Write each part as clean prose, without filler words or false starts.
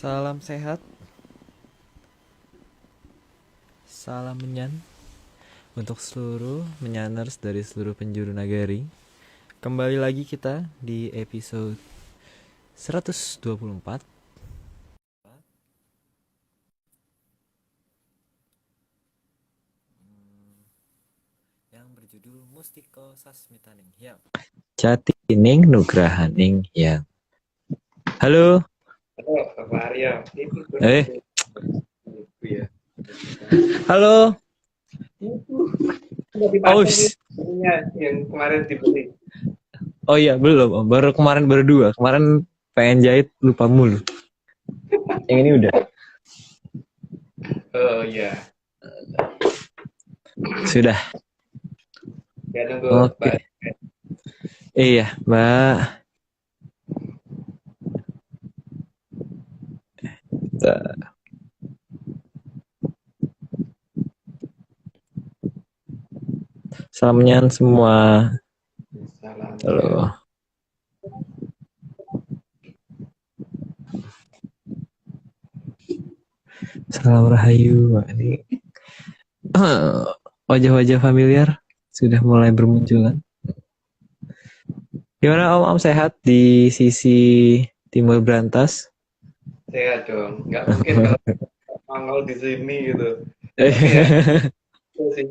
Salam sehat, salam menyan untuk seluruh menyaners dari seluruh penjuru nagari. Kembali lagi kita di episode 124 yang berjudul Mustiko Sasmitaning Hyang. Jatining Nugrahaning Hyang. Halo. Halo, Pak Aryo. Ya. Halo. Aus. Yang kemarin dibeli. Oh iya, belum. Baru kemarin berdua. Kemarin pengen jahit lupa mulu. Yang ini udah. Oh iya. Sudah. Ya nunggu Oke. Mbak. Iya, Mbak. Salamnya semua. Salam. Halo. Salam Rahayu. Ini wajah-wajah familiar sudah mulai bermunculan. Gimana Om sehat di sisi timur Brantas? Sehat dong. Nggak mungkin kalau nongol di sini gitu. Ya, itu sih.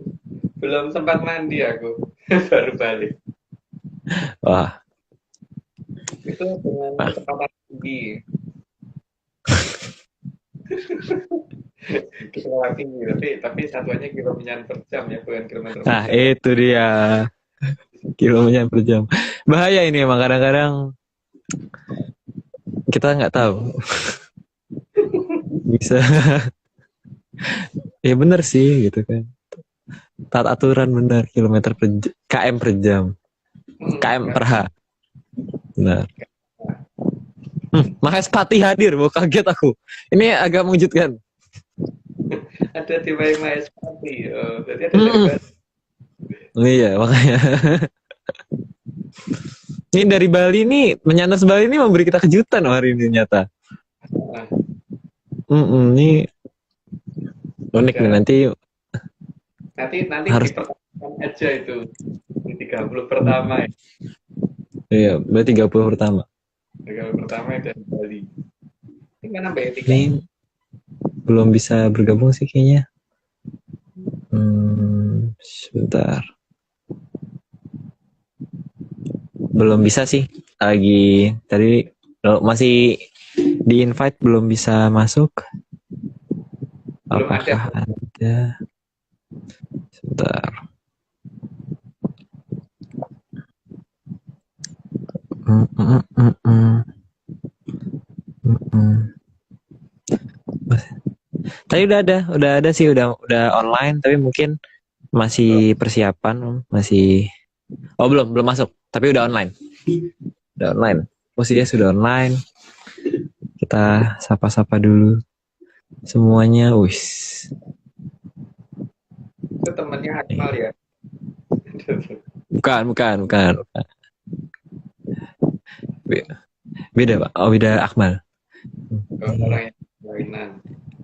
Belum sempat mandi aku. Baru balik. Wah. Itu dengan kecepatan tinggi. Kecepatan tinggi. Tapi satuannya kilometer per jam ya, bukan kilometer per Nah, jam. itu dia. Kilometer per jam. Bahaya ini emang kadang-kadang kita nggak tahu. Bisa. Ya bener sih gitu kan. Taat aturan bener, kilometer per jam, km per jam. KM per H. Benar. Mahespati hadir, mau kaget aku. Ini agak mengejutkan. Ada di Mahespati. Oh, berarti ada dari Iya, makanya. Ini dari Bali nih, menyanas Bali ini memberi kita kejutan hari ini nyata. Ini unik nih nanti. Nanti harus dipertahankan aja itu di 30 pertama ya. Iya, berarti 30 pertama. 30 pertama dari Bali. Ini mana Mbak Etika? Ini belum bisa bergabung sih kayaknya. Sebentar. Belum bisa sih. Lagi tadi masih di invite belum bisa masuk. Belum Apakah ada? Sebentar. Tadi udah ada sih, udah online, tapi mungkin masih persiapan, masih. Oh belum masuk, tapi udah online. Udah online. Posisinya sudah online. Kita sapa-sapa dulu semuanya. Wis. Itu temannya Akmal ya? Bukan. Beda Pak. Oh beda Akmal. Orang yang lain.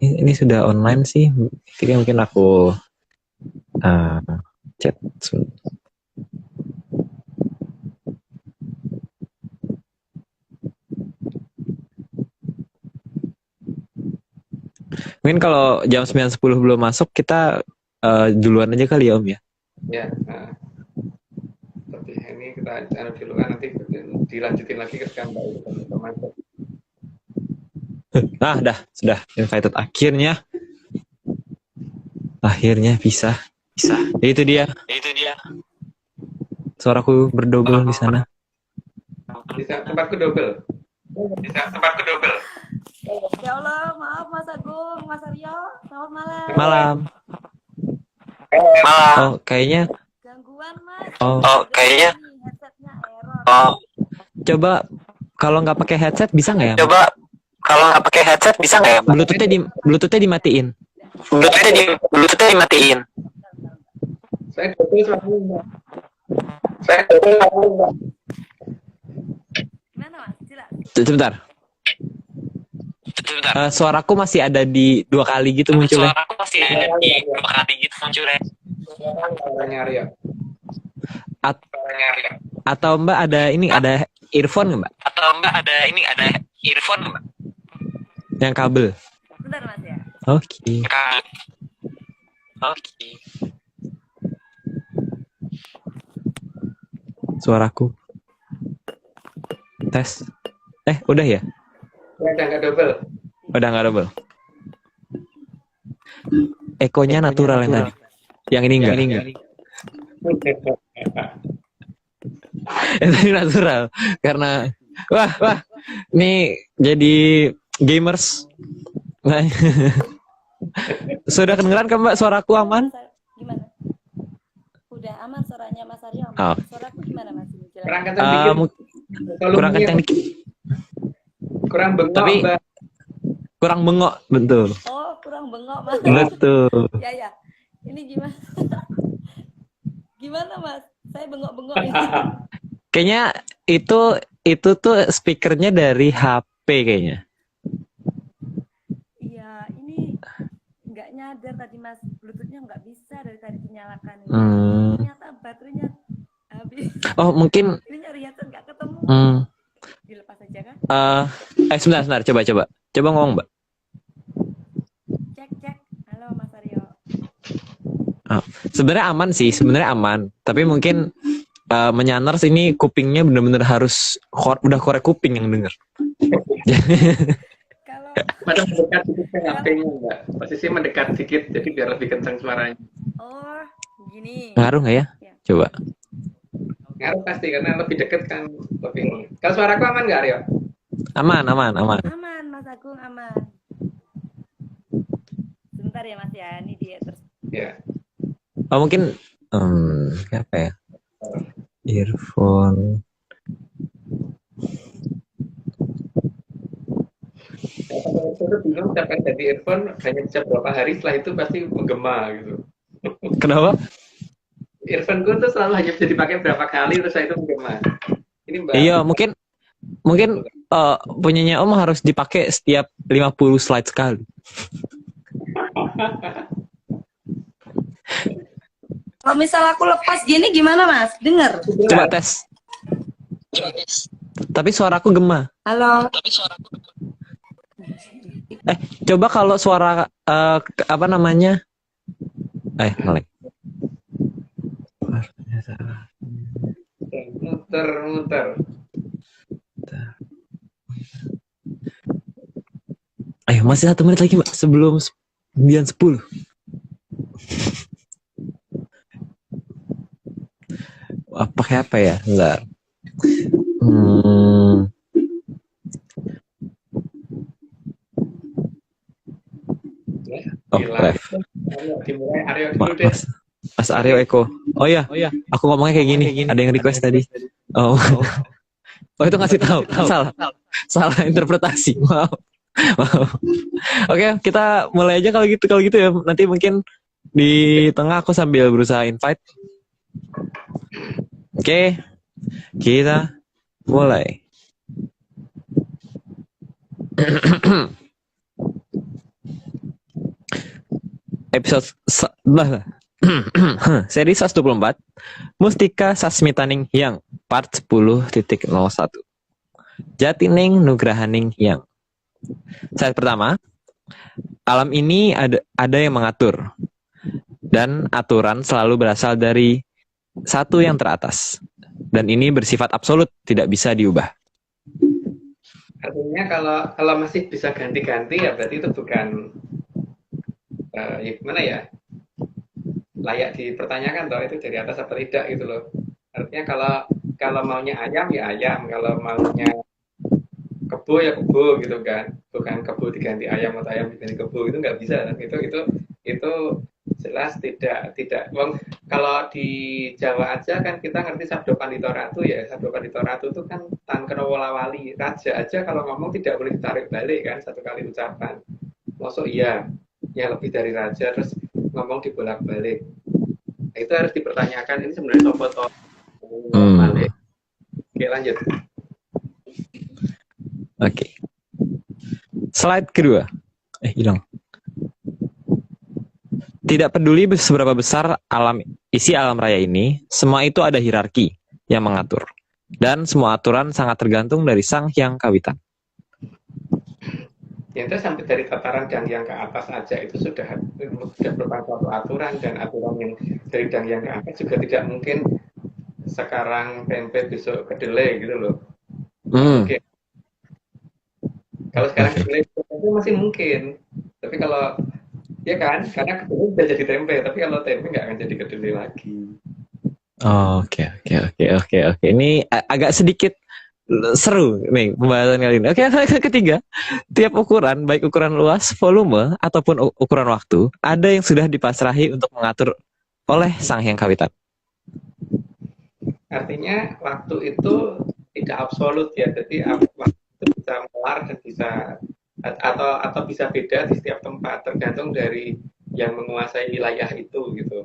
Ini sudah online sih. Jadi mungkin aku chat. Mungkin kalau jam 9.10 belum masuk, kita duluan aja kali ya Om ya. Ya. Tapi ini kita dulu kan, nanti dilanjutin lagi ke gambar masuk. Dah, sudah invited akhirnya. Bisa. Itu dia. Suaraku berdobel di sana. Tempatku double. Ya Allah, maaf Mas Agung, Mas Aryo, selamat malam. Malam. Oh, kayaknya. Gangguan Mas. Oh, kayaknya. Headsetnya error. Coba kalau nggak pakai headset bisa nggak ya? Bluetoothnya dimatiin. Saya double sama. Gimana Mas? Jelas. Sebentar. Suaraku masih ada di 2 kali gitu munculnya. Suaranya Aryo. Atau Mbak ada earphone nggak, Mbak? Yang kabel. Bentar Mas ya. Oke. Suaraku. Tes. Udah ya? Udah nggak double. Udah nggak double. Ekonya natural yang tadi. Yang ini enggak. Yang tadi natural. Karena wah, ini jadi gamers. Nah. Sudah kedengeran kan Mbak suaraku aman? Gimana? Udah aman suaranya Mas Aryo. Oh. Suaraku gimana Mas? Kurang kencang dikit. Kurang kencang dikit. Kurang bengok, Tapi Mbak. kurang bengok, betul. Oh, kurang bengok Mas. Betul. Ya. Ini gimana? Gimana Mas? Saya bengok-bengok ini. Kayaknya itu tuh speakernya dari HP kayaknya. Iya, ini nggak nyadar tadi Mas. Bluetoothnya nggak bisa dari tadi dinyalakan. Ternyata baterainya habis. Oh, mungkin Ini nyari headset nggak ketemu. Dilepas aja kan? Sebentar, coba ngomong, Mbak. Cek. Halo Mas Aryo. Sebenarnya aman. Tapi mungkin menyanars ini kupingnya benar-benar harus udah korek kuping yang denger. Kalau Padahal mendekat sedikit ke HP-nya, Mbak. Posisi mendekat sedikit, jadi biar lebih kencang suaranya. oh gini. Ngaruh nggak ya? Ya. Coba. Ngaruh pasti, karena lebih dekat kan lebih. Kalau suaraku aman nggak, Aryo? Aman. Aman Mas Agung, aman. Sebentar ya Mas ya, ini dia terus. Ya. Oh, mungkin apa ya? Earphone. Saya bingung sampai jadi earphone hanya bisa berapa hari, setelah itu pasti menggema gitu. Kenapa? Earphone gue tuh selalu hanya bisa dipakai berapa kali terus itu menggema. Ini Mbak. Iya, mungkin punyanya Om harus dipakai setiap 50 slide sekali. Kalau misal aku lepas gini gimana Mas? Dengar? Coba tes. Tapi suaraku gema. Halo. Coba kalau suara apa namanya? Ngelek. Muter. Ayo, masih 1 menit lagi, Mbak, sebelum 9:10. Pakai apa ya? Enggak. Dimulai Aryo dulu deh. Mas Aryo Eko. Oh iya, aku ngomongnya kayak gini. Ada yang request tadi. Oh, itu ngasih tahu. Salah interpretasi. Wow. Oke, kita mulai aja kalau gitu ya. Nanti mungkin di tengah aku sambil berusaha invite. Oke, kita mulai. Episode seri 124 Mustika Sasmitaning Hyang part 10.01 Jatining Nugrahaning Hyang. Slide pertama, alam ini ada yang mengatur, dan aturan selalu berasal dari satu yang teratas, dan ini bersifat absolut, tidak bisa diubah. Artinya kalau masih bisa ganti-ganti ya berarti itu bukan ya gimana ya, layak dipertanyakan toh itu dari atas apa tidak gitu loh. Artinya kalau maunya ayam ya ayam, kalau maunya kebo ya kebo gitu kan, bukan kebo diganti ayam atau ayam diganti kebo, itu nggak bisa kan? Itu jelas tidak kalau di Jawa aja kan kita ngerti Sabdo Pandito Ratu ya. Sabdo Pandito Ratu itu kan tan kena wali, raja aja kalau ngomong tidak boleh ditarik balik kan, satu kali ucapan. Maksud iya ya lebih dari raja terus ngomong dibolak-balik. Nah, itu harus dipertanyakan, ini sebenarnya sopo balik. Oke, lanjut. Oke. Slide kedua. Hilang. Tidak peduli seberapa besar isi alam raya ini, semua itu ada hierarki yang mengatur. Dan semua aturan sangat tergantung dari Sang Hyang Kawitan. Yang itu sampai dari tataran yang ke atas aja itu sudah merupakan suatu aturan, dan aturan yang dari yang ke atas juga tidak mungkin sekarang tempe besok kedelai gitu loh. Oke. Kalau sekarang kedelai itu masih mungkin, tapi kalau ya kan, karena kedelai udah jadi tempe, tapi kalau tempe nggak akan jadi kedelai lagi. Oke. Ini agak sedikit seru nih pembahasan kali ini. Oke, ketiga, tiap ukuran, baik ukuran luas, volume, ataupun ukuran waktu, ada yang sudah dipasrahi untuk mengatur oleh Sang Hyang Kawitan. Artinya waktu itu tidak absolut ya, jadi waktu itu bisa melar dan bisa atau bisa beda di setiap tempat, tergantung dari yang menguasai wilayah itu gitu.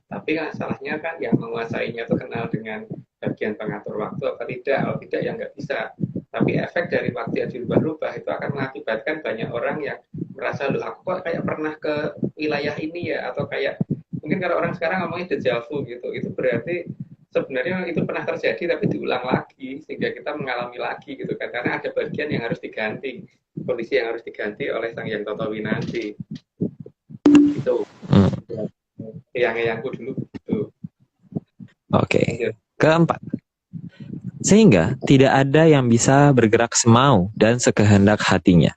Tapi masalahnya kan yang menguasainya itu kenal dengan bagian pengatur waktu apa tidak. Kalau tidak ya nggak bisa. Tapi efek dari waktu yang dirubah-rubah itu akan mengakibatkan banyak orang yang merasa, loh aku kok kayak pernah ke wilayah ini ya, atau kayak mungkin kalau orang sekarang ngomongnya déjà vu gitu, itu berarti sebenarnya itu pernah terjadi tapi diulang lagi, sehingga kita mengalami lagi gitu kan, karena ada bagian yang harus diganti, kondisi yang harus diganti oleh Sang Hyang Toto Winanci gitu. Yang dulu gitu. Oke. Keempat, sehingga tidak ada yang bisa bergerak semau dan sekehendak hatinya,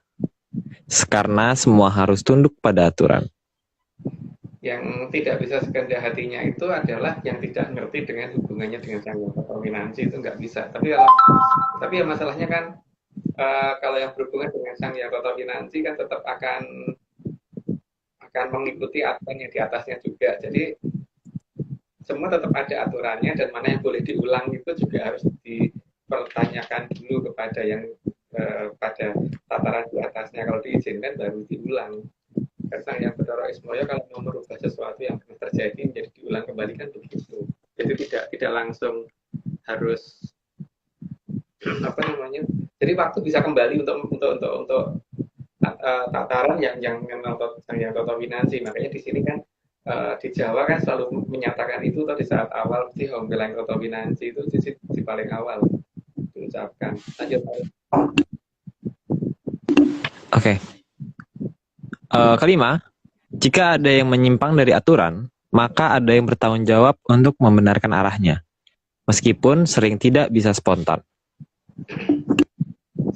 karena semua harus tunduk pada aturan. Yang tidak bisa sekehendak hatinya itu adalah yang tidak ngerti dengan hubungannya dengan Sang Hyang Toto Winanci, itu nggak bisa. Tapi ya masalahnya kan kalau yang berhubungan dengan Sang Hyang Toto Winanci kan tetap akan mengikuti aturan yang di atasnya juga. Jadi semua tetap ada aturannya, dan mana yang boleh diulang itu juga harus dipertanyakan dulu kepada yang pada tataran di atasnya. Kalau diizinkan baru diulang. Karena Sang Hyang Bathara Ismaya kalau mau merubah sesuatu yang pernah terjadi menjadi diulang kembali kan begitu. Jadi tidak langsung harus Jadi waktu bisa kembali untuk tataran yang Sang Hyang Toto Winanci. Makanya di sini kan di Jawa kan selalu menyatakan itu di saat awal di Hongbelang Toto Winanci itu di paling awal diucapkan. Lanjut. Oke. Kelima, jika ada yang menyimpang dari aturan, maka ada yang bertanggung jawab untuk membenarkan arahnya, meskipun sering tidak bisa spontan.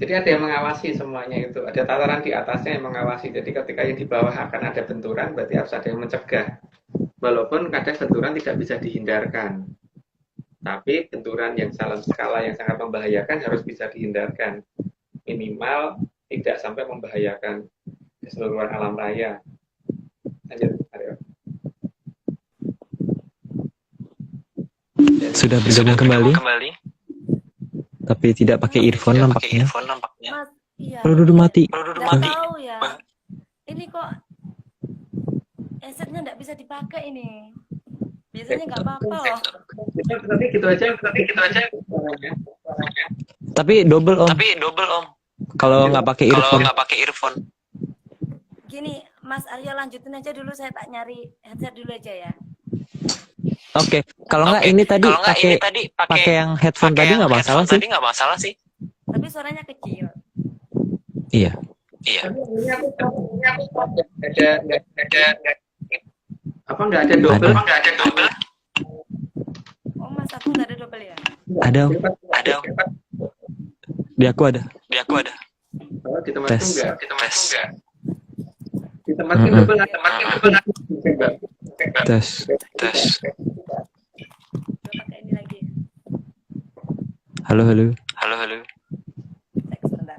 Jadi ada yang mengawasi semuanya itu, ada tataran di atasnya yang mengawasi. Jadi ketika yang di bawah akan ada benturan, berarti harus ada yang mencegah. Walaupun kadang benturan tidak bisa dihindarkan, tapi benturan yang dalam skala yang sangat membahayakan harus bisa dihindarkan. Minimal tidak sampai membahayakan keseluruhan alam raya. Lanjut, Aryo. Sudah bergabung kembali. Tapi tidak pakai earphone nampaknya. Mas, iya. Udah mati. Nggak tahu ya. Ini kok headsetnya nggak bisa dipakai ini. Biasanya nggak apa-apa loh. Nanti gitu aja. Tapi double om. Kalau nggak pakai earphone. Gini, Mas Aryo lanjutin aja dulu, saya tak nyari headset dulu aja ya. Oke, kalau nggak ini tadi pakai yang headphone tadi nggak masalah sih. Tapi suaranya kecil. Iya. Nggak ada double? Oh, Mas, aku nggak ada double ya? Ada. Di aku ada. Oh, di tempatku nggak. Di tempatku double. Tes. Coba pakai ini lagi. Halo. Sebentar.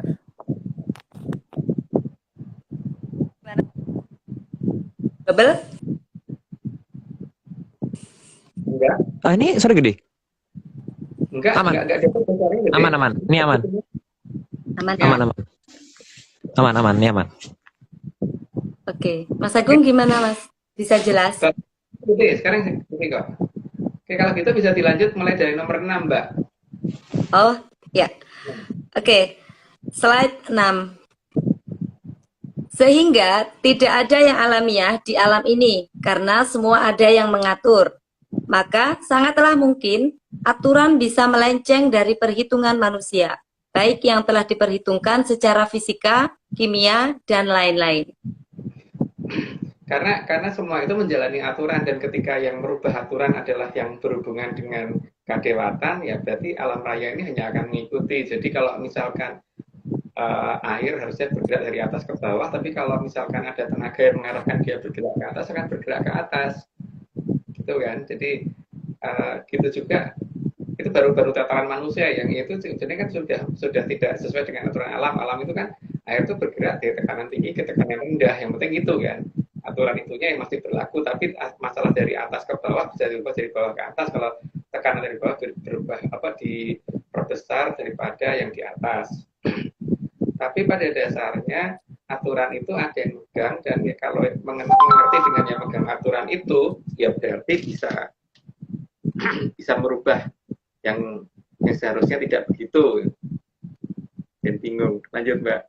Mana? Double? Enggak. Ini suara gede. Enggak. Aman. Enggak double, suaranya gede. Aman. Ini aman. Aman. Ini aman. Oke, Mas Agung gimana Mas? Bisa jelas? Oke, sekarang kok. Oke, kalau gitu bisa dilanjut mulai dari nomor 6, Mbak. Oh, ya. Oke. Slide 6. Sehingga tidak ada yang alamiah di alam ini, karena semua ada yang mengatur. Maka sangatlah mungkin aturan bisa melenceng dari perhitungan manusia, baik yang telah diperhitungkan secara fisika, kimia, dan lain-lain. Karena semua itu menjalani aturan, dan ketika yang merubah aturan adalah yang berhubungan dengan kadewatan, ya berarti alam raya ini hanya akan mengikuti. Jadi kalau misalkan air harusnya bergerak dari atas ke bawah, tapi kalau misalkan ada tenaga yang mengarahkan dia bergerak ke atas, akan bergerak ke atas, gitu kan. Jadi gitu juga, itu baru tataran manusia yang itu jadi kan sudah tidak sesuai dengan aturan alam. Alam itu kan air itu bergerak dari tekanan tinggi ke tekanan rendah, yang penting itu kan aturan itunya yang masih berlaku. Tapi masalah dari atas ke bawah bisa diubah dari bawah ke atas kalau tekanan dari bawah berubah diperbesar daripada yang di atas. Tapi pada dasarnya aturan itu ada yang megang, dan ya kalau mengerti dengan yang megang aturan itu, ya berarti bisa merubah yang seharusnya tidak begitu. Dan bingung. Lanjut, Mbak.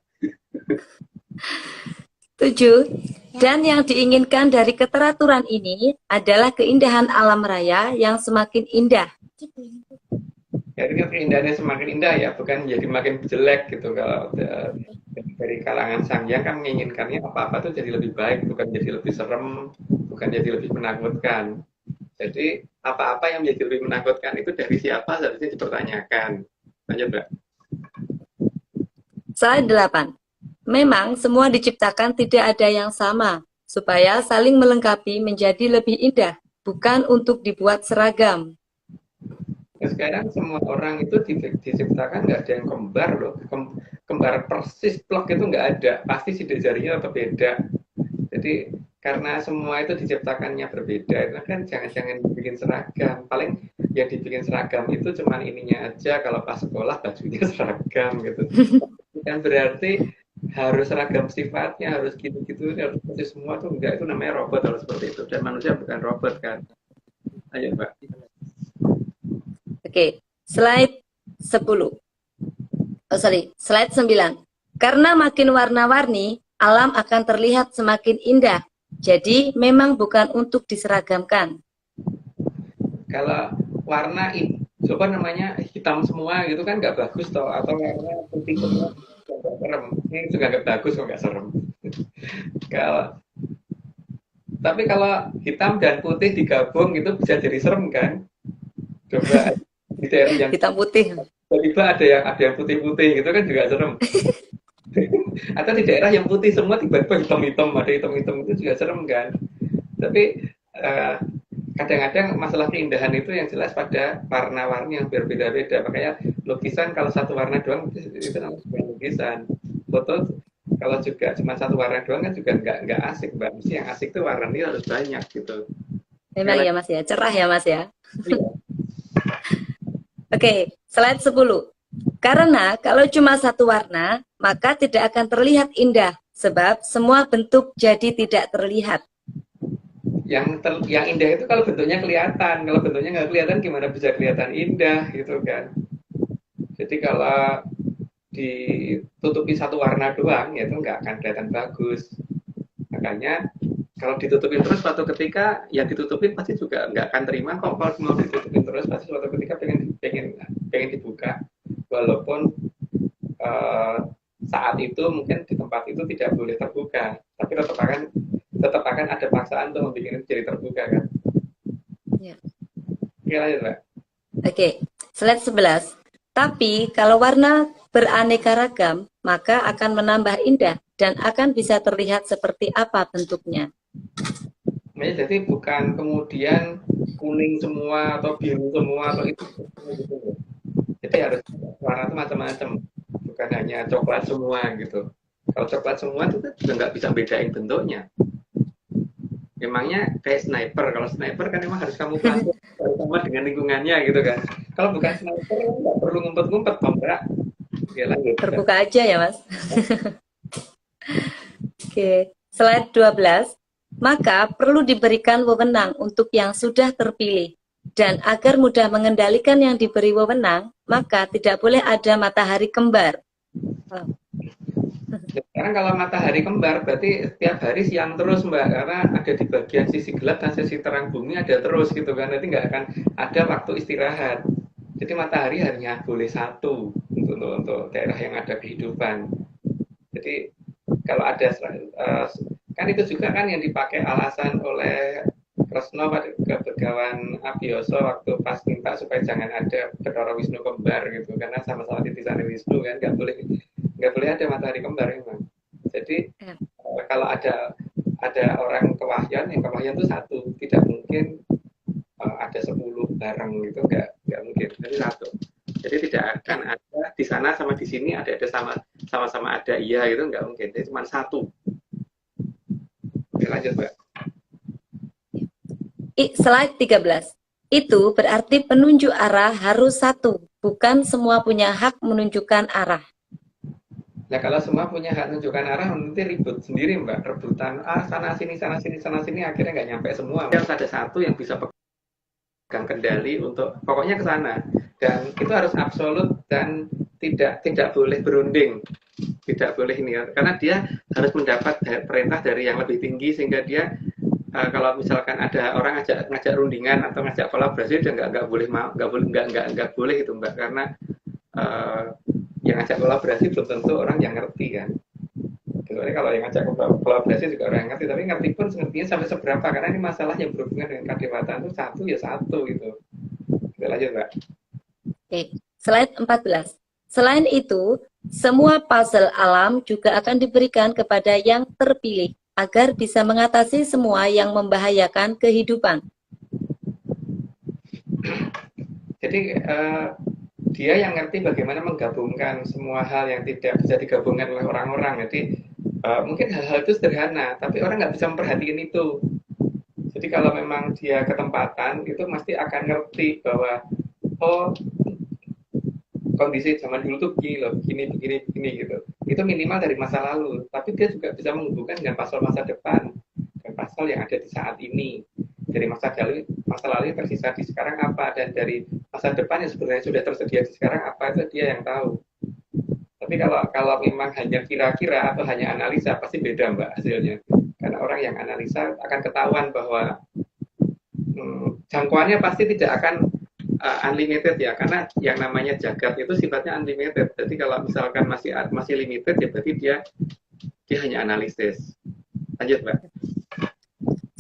7. Dan yang diinginkan dari keteraturan ini adalah keindahan alam raya yang semakin indah. Jadi keindahannya semakin indah ya, bukan jadi makin jelek gitu. Kalau dari kalangan Sangyang kan menginginkannya apa-apa tuh jadi lebih baik, bukan jadi lebih serem, bukan jadi lebih menakutkan. Jadi apa-apa yang menjadi lebih menakutkan itu dari siapa seharusnya dipertanyakan. Lanjut, Mbak. Slide 8. Memang semua diciptakan tidak ada yang sama, supaya saling melengkapi menjadi lebih indah, bukan untuk dibuat seragam. Nah, sekarang semua orang itu diciptakan nggak ada yang kembar loh. Kembar persis plok itu nggak ada. Pasti sidik jarinya tetap beda. Jadi karena semua itu diciptakannya berbeda, itu kan jangan dibikin seragam. Paling yang dibikin seragam itu cuman ininya aja. Kalau pas sekolah bajunya seragam gitu. Kan berarti harus seragam sifatnya, harus gitu-gitu, harus persis semua tuh enggak. Itu namanya robot harus seperti itu. Dan manusia bukan robot kan. Ayo, Mbak. Oke, slide 10. Slide 9. Karena makin warna-warni, alam akan terlihat semakin indah. Jadi memang bukan untuk diseragamkan. Kalau warna hitam semua gitu kan nggak bagus toh, atau warna putih semua nggak serem. Ini juga nggak bagus kok, nggak serem. Tapi kalau hitam dan putih digabung itu bisa jadi serem kan? Coba di daerah yang hitam putih, tiba-tiba ada yang putih-putih gitu kan juga serem. Atau di daerah yang putih semua tiba-tiba hitam-hitam, ada hitam-hitam, itu juga serem kan. Tapi kadang-kadang masalah keindahan itu yang jelas pada warna-warni yang berbeda-beda. Makanya lukisan kalau satu warna doang itu namanya lukisan. Foto kalau juga cuma satu warna doang kan juga nggak asik, Mbak. Mesti yang asik tuh warnanya harus banyak gitu. Memang ya Mas ya, cerah ya Mas ya. Oke, slide 10. Karena kalau cuma satu warna, maka tidak akan terlihat indah, sebab semua bentuk jadi tidak terlihat. Yang indah itu kalau bentuknya kelihatan. Kalau bentuknya nggak kelihatan, gimana bisa kelihatan indah gitu kan. Jadi kalau ditutupi satu warna doang, ya itu nggak akan kelihatan bagus. Makanya kalau ditutupin terus, suatu ketika yang ditutupin pasti juga nggak akan terima kok. Kalau mau ditutupin terus, pasti suatu ketika pengen dibuka. Walaupun saat itu mungkin di tempat itu tidak boleh terbuka, tapi tetap akan ada paksaan untuk membuat jadi terbuka kan. Ya. Oke, lanjut, Mbak. Oke, slide 11. Tapi kalau warna beraneka ragam, maka akan menambah indah dan akan bisa terlihat seperti apa bentuknya. Jadi bukan kemudian kuning semua atau biru semua atau itu. Jadi harus warna itu macam-macam, bukan hanya coklat semua gitu. Kalau coklat semua itu juga nggak bisa bedain bentuknya. Emangnya kayak sniper. Kalau sniper kan emang harus kamu pantau sama dengan lingkungannya gitu kan. Kalau bukan sniper nggak perlu ngumpet-ngumpet, Mbak. Oke, lanjut. Terbuka aja ya Mas. Oke, slide 12. Maka perlu diberikan wewenang untuk yang sudah terpilih. Dan agar mudah mengendalikan yang diberi wewenang, maka tidak boleh ada matahari kembar. Sekarang kalau matahari kembar berarti setiap hari siang terus Mbak, karena ada di bagian sisi gelap dan sisi terang bumi ada terus gitu kan, nanti nggak akan ada waktu istirahat. Jadi matahari hanya boleh satu untuk daerah yang ada kehidupan. Jadi kalau ada kan itu juga kan yang dipakai alasan oleh Kresno ke Begawan Abioso waktu pas minta supaya jangan ada Bathara Wisnu kembar gitu, karena sama-sama titisan Wisnu kan, nggak boleh ada matahari kembar memang. Jadi kalau ada orang kewahyan, yang kewahyan itu satu, tidak mungkin ada 10 bareng gitu, nggak mungkin. Jadi satu. Jadi tidak akan ada di sana sama di sini ada sama-sama ada iya gitu, nggak mungkin. Jadi cuma satu. Oke, lanjut Mbak. Slide 13. Itu berarti penunjuk arah harus satu, bukan semua punya hak menunjukkan arah. Nah kalau semua punya hak menunjukkan arah, nanti ribut sendiri Mbak, rebutan sana sini akhirnya nggak nyampe semua. Harus ada satu yang bisa pegang kendali untuk pokoknya ke sana, dan itu harus absolut dan tidak boleh berunding, tidak boleh ini, karena dia harus mendapat perintah dari yang lebih tinggi sehingga dia kalau misalkan ada orang ngajak rundingan atau ngajak kolaborasi, dia nggak boleh itu Mbak, karena yang ngajak kolaborasi belum tentu orang yang ngerti kan. Kecuali kalau yang ngajak kolaborasi juga orang yang ngerti, tapi ngerti pun ngertinya sampai seberapa, karena ini masalah yang berhubungan dengan kadewatan itu satu ya satu gitu. Kita lanjut Mbak. Oke, slide 14. Selain itu, semua puzzle alam juga akan diberikan kepada yang terpilih agar bisa mengatasi semua yang membahayakan kehidupan. Jadi dia yang ngerti bagaimana menggabungkan semua hal yang tidak bisa digabungkan oleh orang-orang. Jadi mungkin hal-hal itu sederhana, tapi orang nggak bisa memperhatikan itu. Jadi kalau memang dia ketempatan, itu pasti akan ngerti bahwa oh kondisi zaman dulu tuh begini loh, begini gitu. Itu minimal dari masa lalu, tapi dia juga bisa menghubungkan dengan pasal masa depan dan pasal yang ada di saat ini. Dari masa lalu yang tersisa di sekarang apa, dan dari masa depan yang sebenarnya sudah tersedia di sekarang apa, itu dia yang tahu. Tapi kalau memang hanya kira-kira atau hanya analisa, pasti beda Mbak hasilnya. Karena orang yang analisa akan ketahuan bahwa jangkauannya pasti tidak akan unlimited ya, karena yang namanya jagat itu sifatnya unlimited. Jadi kalau misalkan masih limited ya berarti dia hanya analisis. Lanjut Mbak.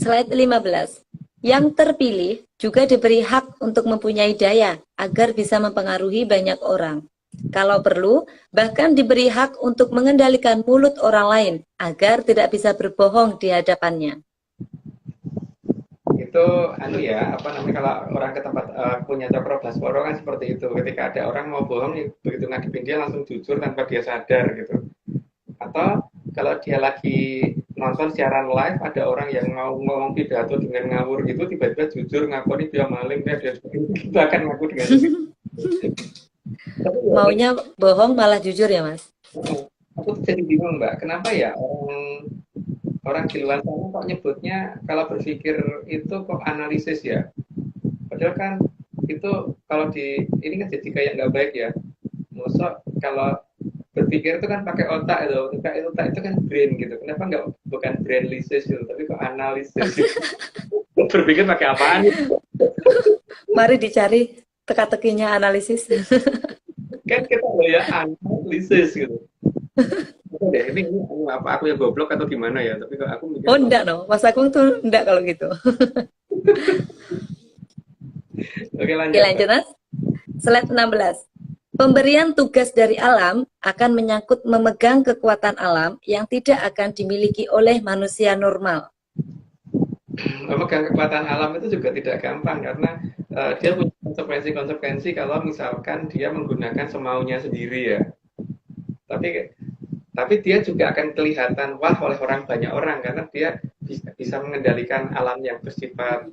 Slide 15. Yang terpilih juga diberi hak untuk mempunyai daya agar bisa mempengaruhi banyak orang. Kalau perlu, bahkan diberi hak untuk mengendalikan mulut orang lain agar tidak bisa berbohong di hadapannya. Itu kalau orang ke tempat punya Cokro Basporo kan seperti itu. Ketika ada orang mau bohong, begitu ngadepin dia langsung jujur tanpa dia sadar gitu. Atau kalau dia lagi nonton siaran live, ada orang yang mau ngomong pidato dengan ngawur gitu, tiba-tiba jujur ngakoni dia maling, dia kita akan ngaku dengan maunya bohong malah jujur ya Mas. Aku tuh jadi bingung Mbak, kenapa ya orang di luar sana kok nyebutnya kalau berpikir itu kok analisis ya, padahal kan itu kalau ini kan jadi kayak nggak baik ya. Maksud kalau berpikir itu kan pakai otak itu, otak itu kan brain gitu. Kenapa bukan brainlisis gitu, tapi kok analisis? Berpikir pakai apaan? Mari dicari teka-tekinya analisis. Kan kita ya analisis gitu. Ini apa aku yang goblok atau gimana ya? Tapi kalau aku mikir, enggak no, Mas Agung tuh enggak kalau gitu. Oke, lanjut Mas. Slide 16. Pemberian tugas dari alam akan menyangkut memegang kekuatan alam yang tidak akan dimiliki oleh manusia normal. Memegang kekuatan alam itu juga tidak gampang, karena dia punya konsekuensi kalau misalkan dia menggunakan semaunya sendiri ya. Tapi dia juga akan kelihatan wah oleh banyak orang, karena dia bisa mengendalikan alam yang bersifat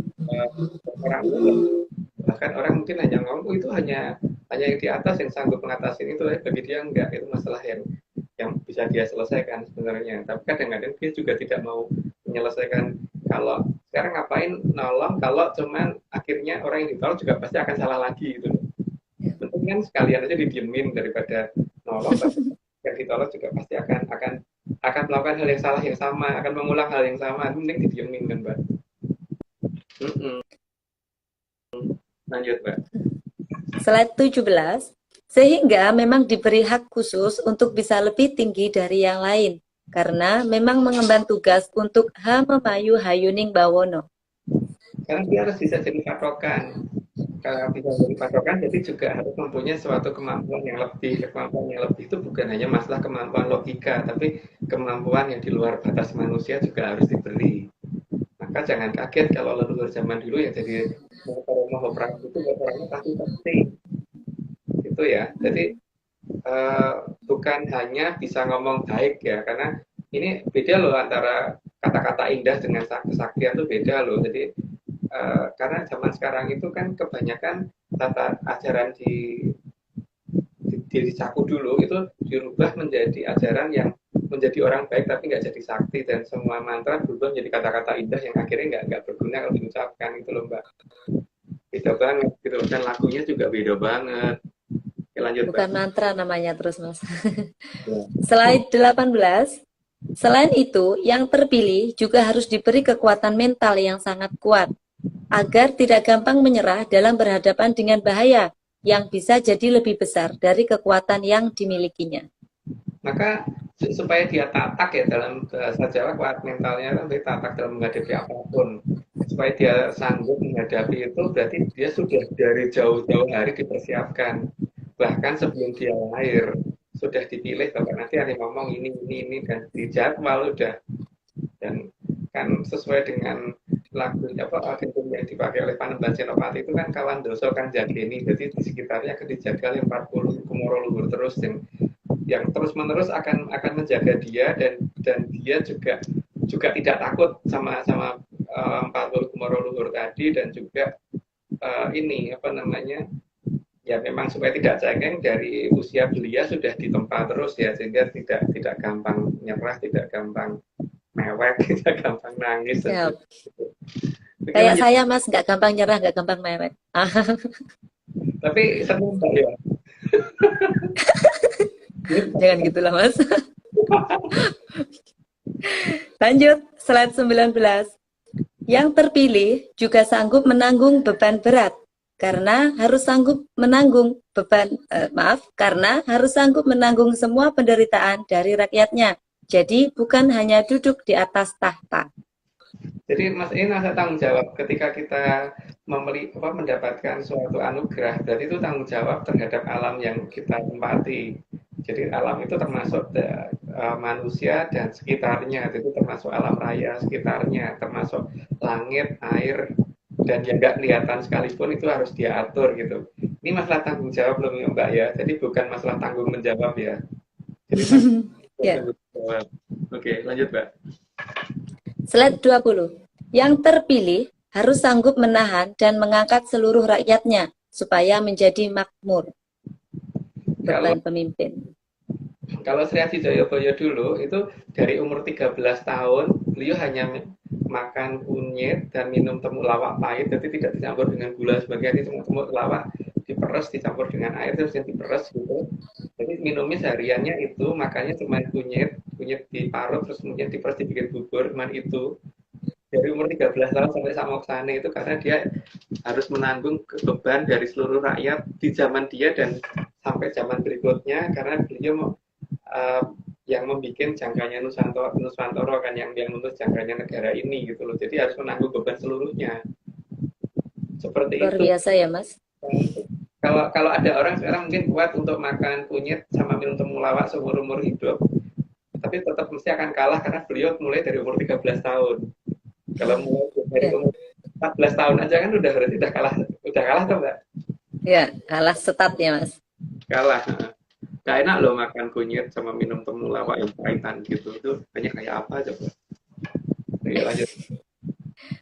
orang umum. Bahkan orang mungkin hanya ngomong itu hanya yang di atas yang sanggup mengatasi itu, bagi dia enggak, itu masalah yang bisa dia selesaikan sebenarnya. Tapi kadang-kadang dia juga tidak mau menyelesaikan. Kalau sekarang ngapain nolong, kalau cuman akhirnya orang yang ditolong juga pasti akan salah lagi gitu. Penting kan sekalian aja didiemin daripada nolong, tapi yang ditolong juga pasti akan akan melakukan hal yang salah yang sama, akan mengulang hal yang sama, mending didiemin kan, Mbak. Lanjut, Mbak. Slide 17. Sehingga memang diberi hak khusus untuk bisa lebih tinggi dari yang lain, karena memang mengemban tugas untuk Hamemayu Hayuning Bawono. Karena dia harus bisa jadi patokan. Kalau bisa jadi patokan, jadi juga harus mempunyai suatu kemampuan yang lebih. Kemampuan yang lebih itu bukan hanya masalah kemampuan logika, tapi kemampuan yang di luar batas manusia juga harus diberi. Maka jangan kaget kalau leluhur zaman dulu yang jadi Mahaprabhu itu orangnya pasti itu ya. Jadi bukan hanya bisa ngomong baik ya, karena ini beda loh antara kata-kata indah dengan kesaktian itu beda loh. Jadi karena zaman sekarang itu kan kebanyakan tata ajaran di Saku dulu itu dirubah menjadi ajaran yang menjadi orang baik tapi nggak jadi sakti, dan semua mantra berubah menjadi kata-kata indah yang akhirnya nggak berguna kalau diucapkan itu loh, Mbak. Beda banget gitu, dan lagunya juga beda banget. Oke, lanjut, Bukan Mbak. mantra namanya terus, Mas. Slide 18. Selain itu, yang terpilih juga harus diberi kekuatan mental yang sangat kuat agar tidak gampang menyerah dalam berhadapan dengan bahaya yang bisa jadi lebih besar dari kekuatan yang dimilikinya. Maka supaya dia tatak ya, dalam bahasa Jawa kuat mentalnya kan dia tatak dalam menghadapi apapun. Supaya dia sanggup menghadapi itu berarti dia sudah dari jauh-jauh hari dipersiapkan. Bahkan sebelum dia lahir sudah dipilih bahwa nanti ada yang ngomong ini dan dijadwal udah, dan kan sesuai dengan lagu agentum yang dipakai oleh Panembahan Senopati itu kan kawan doso kan jageni, jadi di sekitarnya akan dijaga oleh 40 kumoro luhur terus yang terus menerus akan menjaga dia, dan dia juga tidak takut sama 40 kumoro luhur tadi, dan juga ini apa namanya ya, memang supaya tidak cengeng dari usia belia sudah ditempa terus ya, sehingga tidak gampang nyerah, tidak gampang mewek, tidak gampang nangis. Siap. Kayak saya, Mas, nggak gampang nyerah, nggak gampang mewek. Tapi senang Mbak ya. Jangan gitulah, Mas. Lanjut, slide 19. Yang terpilih juga sanggup menanggung beban berat karena harus sanggup menanggung karena harus sanggup menanggung semua penderitaan dari rakyatnya. Jadi bukan hanya duduk di atas tahta. Jadi Mas, ini rasa tanggung jawab ketika kita mendapatkan suatu anugerah. Berarti itu tanggung jawab terhadap alam yang kita tempati. Jadi alam itu termasuk manusia dan sekitarnya, itu termasuk alam raya sekitarnya, termasuk langit, air, dan yang nggak kelihatan sekalipun itu harus dia atur gitu. Ini masalah tanggung jawab loh Mbak ya. Jadi bukan masalah tanggung menjawab ya. Jadi tanggung jawab. Oke, lanjut Mbak. Slide 20. Yang terpilih harus sanggup menahan dan mengangkat seluruh rakyatnya supaya menjadi makmur. Beban pemimpin. Kalau Sri Adi Joyoboyo dulu itu dari umur 13 tahun beliau hanya makan kunyit dan minum temulawak pahit, jadi tidak dicampur dengan gula sebagainya. Temulawak diperes dicampur dengan air terus yang diperes gitu. Jadi minumnya sehariannya itu, makanya cuma kunyit diparut terus kemudian diperes dibikin bubur, cuman itu. Dari umur 13 tahun sampai Samoksane itu karena dia harus menanggung beban dari seluruh rakyat di zaman dia dan sampai zaman berikutnya, karena beliau yang membuat jangkanya Nuswantoro kan, yang menulis jangkanya negara ini gitu loh. Jadi harus menanggung beban seluruhnya. Seperti luar itu. Luar biasa ya, Mas. Kalau ada orang sekarang mungkin kuat untuk makan kunyit sama minum temulawak seumur umur hidup, tapi tetap mesti akan kalah karena beliau mulai dari umur 13 tahun. Kalau mulai dari umur 14 tahun aja kan udah kalah tuh Mbak? Ya, kalah setatnya Mas. Kalah. Gak enak loh makan kunyit sama minum temulawak yang pahitan gitu. Itu banyak kayak apa coba? Oke, lanjut.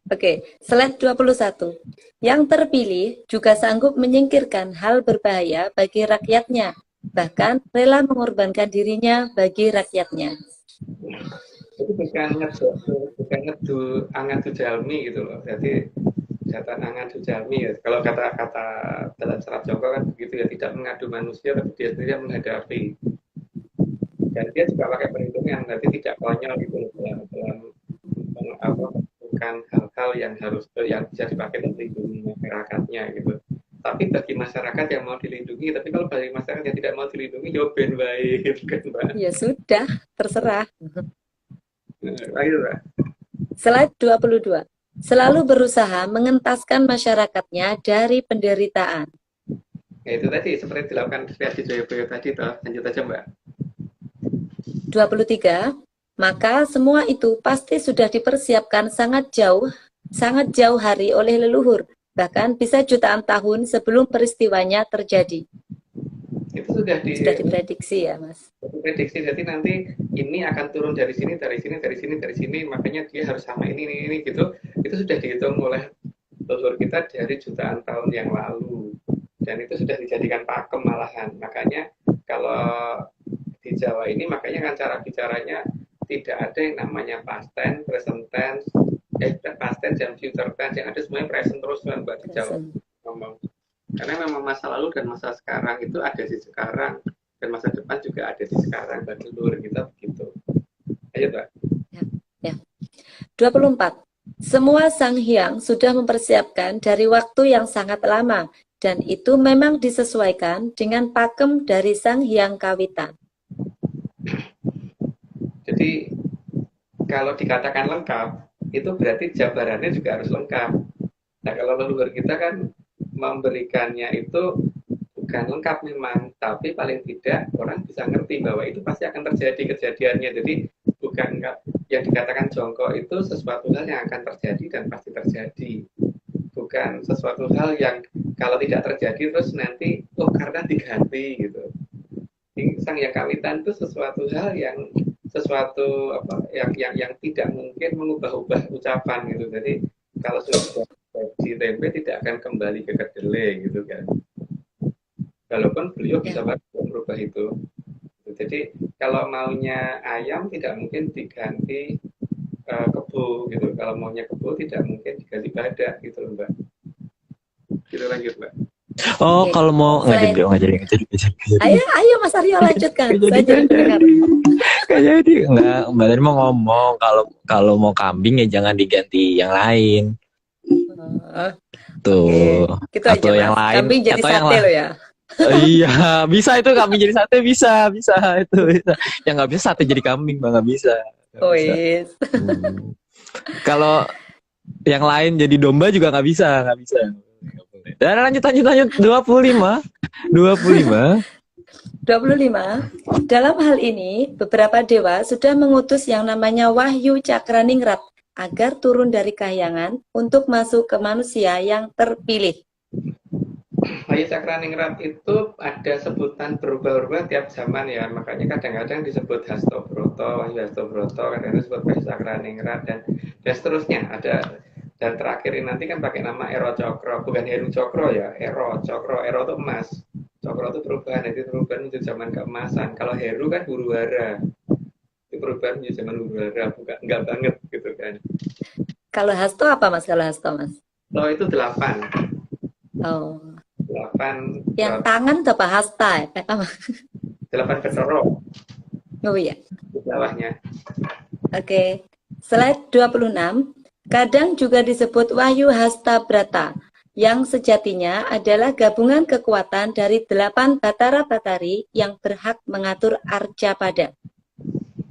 Oke, slide 21. Yang terpilih juga sanggup menyingkirkan hal berbahaya bagi rakyatnya, bahkan rela mengorbankan dirinya bagi rakyatnya. Itu bukan ngedu angan tujalmi gitu loh. Jadi jatan angan tujalmi ya. Kalau kata-kata dalam serat Joko kan begitu ya, tidak mengadu manusia tapi dia sendiri yang menghadapi. Dan dia juga pakai perhitungan, nanti tidak konyol gitu dalam bukan hal-hal yang bisa dipakai untuk melindungi masyarakatnya gitu. Tapi bagi masyarakat yang mau dilindungi, tapi kalau bagi masyarakat yang tidak mau dilindungi, ya ben baik gitu kan, Mbak. Ya sudah, terserah. Ayo, Mbak. Slide 22. Selalu berusaha mengentaskan masyarakatnya dari penderitaan. Ya itu tadi, seperti dilakukan Triadi Joyoboyo tadi, toh. Lanjut aja, Mbak. 23. Maka semua itu pasti sudah dipersiapkan sangat jauh hari oleh leluhur, bahkan bisa jutaan tahun sebelum peristiwanya terjadi. Itu sudah diprediksi ya, Mas. Prediksi, jadi nanti ini akan turun dari sini, makanya dia harus sama ini gitu. Itu sudah dihitung oleh leluhur kita dari jutaan tahun yang lalu. Dan itu sudah dijadikan pakem malahan. Makanya kalau di Jawa ini, makanya kan cara bicaranya tidak ada yang namanya past tense, present tense, past tense dan future tense. Yang ada semuanya present terus kan, Mbak, di Jawa ngomong. Karena memang masa lalu dan masa sekarang itu ada di sekarang, dan masa depan juga ada di sekarang, bagi leluhur kita begitu. Ayo, Mbak. Ya. 24. Semua Sang Hyang sudah mempersiapkan dari waktu yang sangat lama, dan itu memang disesuaikan dengan pakem dari Sang Hyang Kawitan. Jadi kalau dikatakan lengkap, itu berarti jabarannya juga harus lengkap. Nah, kalau leluhur kita kan memberikannya itu bukan lengkap memang, tapi paling tidak orang bisa ngerti bahwa itu pasti akan terjadi kejadiannya. Jadi bukan yang dikatakan jongkok itu sesuatu hal yang akan terjadi dan pasti terjadi. Bukan sesuatu hal yang kalau tidak terjadi terus nanti karena diganti gitu. Sang Hyang Kawitan itu sesuatu hal yang tidak mungkin mengubah-ubah ucapan gitu. Jadi kalau sudah di tempe tidak akan kembali ke kedelai gitu kan. Walaupun beliau bisa merubah itu. Jadi kalau maunya ayam tidak mungkin diganti kebo gitu. Kalau maunya kebo tidak mungkin diganti badak gitu loh, Mbak. Gitu, lanjut, Mbak. Oh, kalau mau nggak jadi. Ayo Mas Aryo lanjutkan. Saya jadi dengar. Nggak jadi, Mbak tadi mau ngomong kalau mau kambing ya jangan diganti yang lain. Tuh. Gitu atau aja, yang Mas. lain. Kambing jadi atau sate lo ya. Iya, bisa itu kambing jadi sate bisa itu bisa. Yang nggak bisa sate jadi kambing, Bang, nggak bisa. Yes. Kalau yang lain jadi domba juga nggak bisa. Dan lanjut 25. Dalam hal ini, beberapa dewa sudah mengutus yang namanya Wahyu Cakraningrat agar turun dari kahyangan untuk masuk ke manusia yang terpilih. Wahyu Cakraningrat itu ada sebutan berubah-ubah tiap zaman ya, makanya kadang-kadang disebut Hastobroto, Wahyu Hastobroto, kadang-kadang disebut Wahyu Cakraningrat dan seterusnya. Ada. Dan terakhir ini nanti kan pakai nama Ero Cokro, bukan Heru Cokro ya, Ero Cokro, Ero itu emas, Cokro itu perubahan, itu perubahan menuju zaman keemasan. Kalau Heru kan huru hara, itu perubahan menuju zaman huru hara, bukan enggak banget gitu kan. Kalau Hasto apa Mas? Lo itu 8. Oh. 8. Yang tangan apa Hasta? 8 Petoro. Oh iya. Di bawahnya. Oke. Slide 26. Kadang juga disebut Wahyu Hasta Brata, yang sejatinya adalah gabungan kekuatan dari 8 batara-batari yang berhak mengatur Arcapada.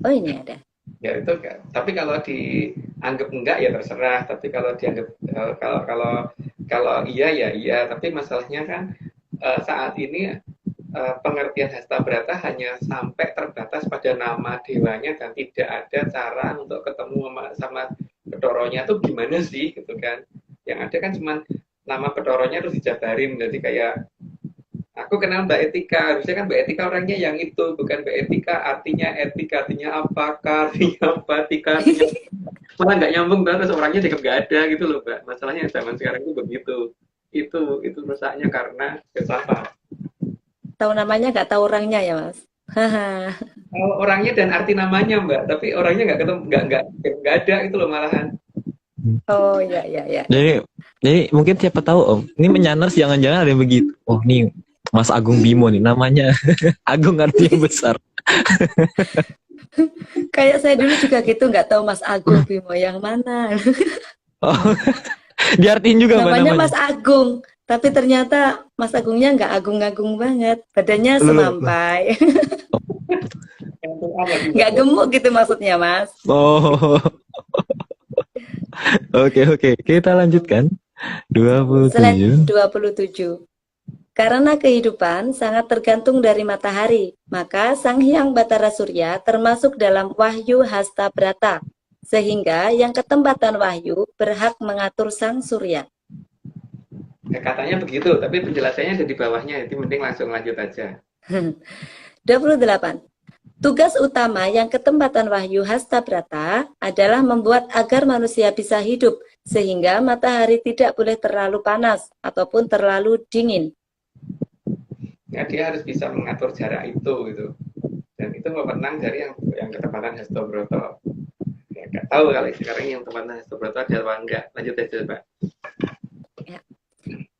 Oh, ini ada. Ya itu kan. Tapi kalau dianggap enggak ya terserah. Tapi kalau dianggap kalau iya ya iya. Tapi masalahnya kan saat ini pengertian Hasta Brata hanya sampai terbatas pada nama dewanya dan tidak ada cara untuk ketemu sama Petoronya tuh gimana sih gitu kan. Yang ada kan cuma nama Petoronya terus dijabarin. Jadi kayak aku kenal Mbak Etika, harusnya kan Mbak Etika orangnya yang itu, bukan Mbak Etika artinya etika, artinya apa, artinya apa, tika artinya malah nggak nyambung banget, terus orangnya juga nggak ada gitu loh, Mbak. Masalahnya zaman sekarang itu begitu. Itu rusaknya karena kesalahan. Tahu namanya nggak tahu orangnya ya Mas. Orangnya dan arti namanya Mbak, tapi orangnya nggak ketemu, nggak ada itu loh malahan. Oh iya. Jadi mungkin siapa tahu Om, ini menyanners jangan-jangan ada yang begitu. Oh nih Mas Agung Bimo nih namanya. Agung artinya besar. Kayak saya dulu juga gitu, nggak tahu Mas Agung Bimo yang mana. Oh, diartiin juga Mbak Namanya namanya. Mas Agung, tapi ternyata Mas Agungnya nggak agung-agung banget. Badannya Loh, loh. semampai. Yang itu apa juga? Nggak gemuk gitu maksudnya, Mas. Oh. Oke. Kita lanjutkan. Slide 27. 27. Karena kehidupan sangat tergantung dari matahari, maka Sang Hyang Batara Surya termasuk dalam Wahyu Hasta Brata, sehingga yang ketempatan Wahyu berhak mengatur Sang Surya. Ya, katanya begitu, tapi penjelasannya ada di bawahnya, jadi mending langsung lanjut aja. 28. Tugas utama yang ketempatan Wahyu Hasta Brata adalah membuat agar manusia bisa hidup, sehingga matahari tidak boleh terlalu panas ataupun terlalu dingin. Ya, dia harus bisa mengatur jarak itu gitu. Dan itu wewenang dari yang ketempatan Hastobroto. Ya, nggak tahu kalau sekarang yang ketempatan Hastobroto ada apa enggak. Lanjut aja, Pak.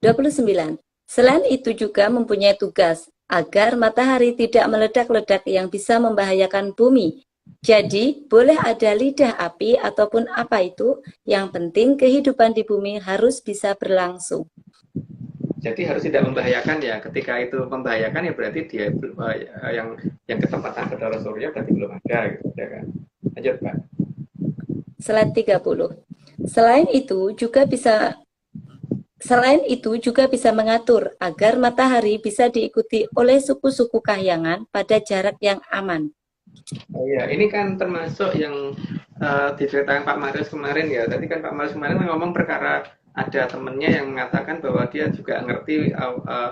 29. Selain itu juga mempunyai tugas agar matahari tidak meledak-ledak yang bisa membahayakan bumi. Jadi, boleh ada lidah api ataupun apa itu, yang penting kehidupan di bumi harus bisa berlangsung. Jadi harus tidak membahayakan ya. Ketika itu membahayakan ya berarti dia yang ketempatan Batara Surya berarti belum ada gitu ya kan. Lanjut, Pak. Slide 30. Selain itu juga bisa mengatur agar matahari bisa diikuti oleh suku-suku kahyangan pada jarak yang aman. Oh iya, ini kan termasuk yang diceritakan Pak Marius kemarin ya. Tadi kan Pak Marius kemarin ngomong perkara ada temennya yang mengatakan bahwa dia juga ngerti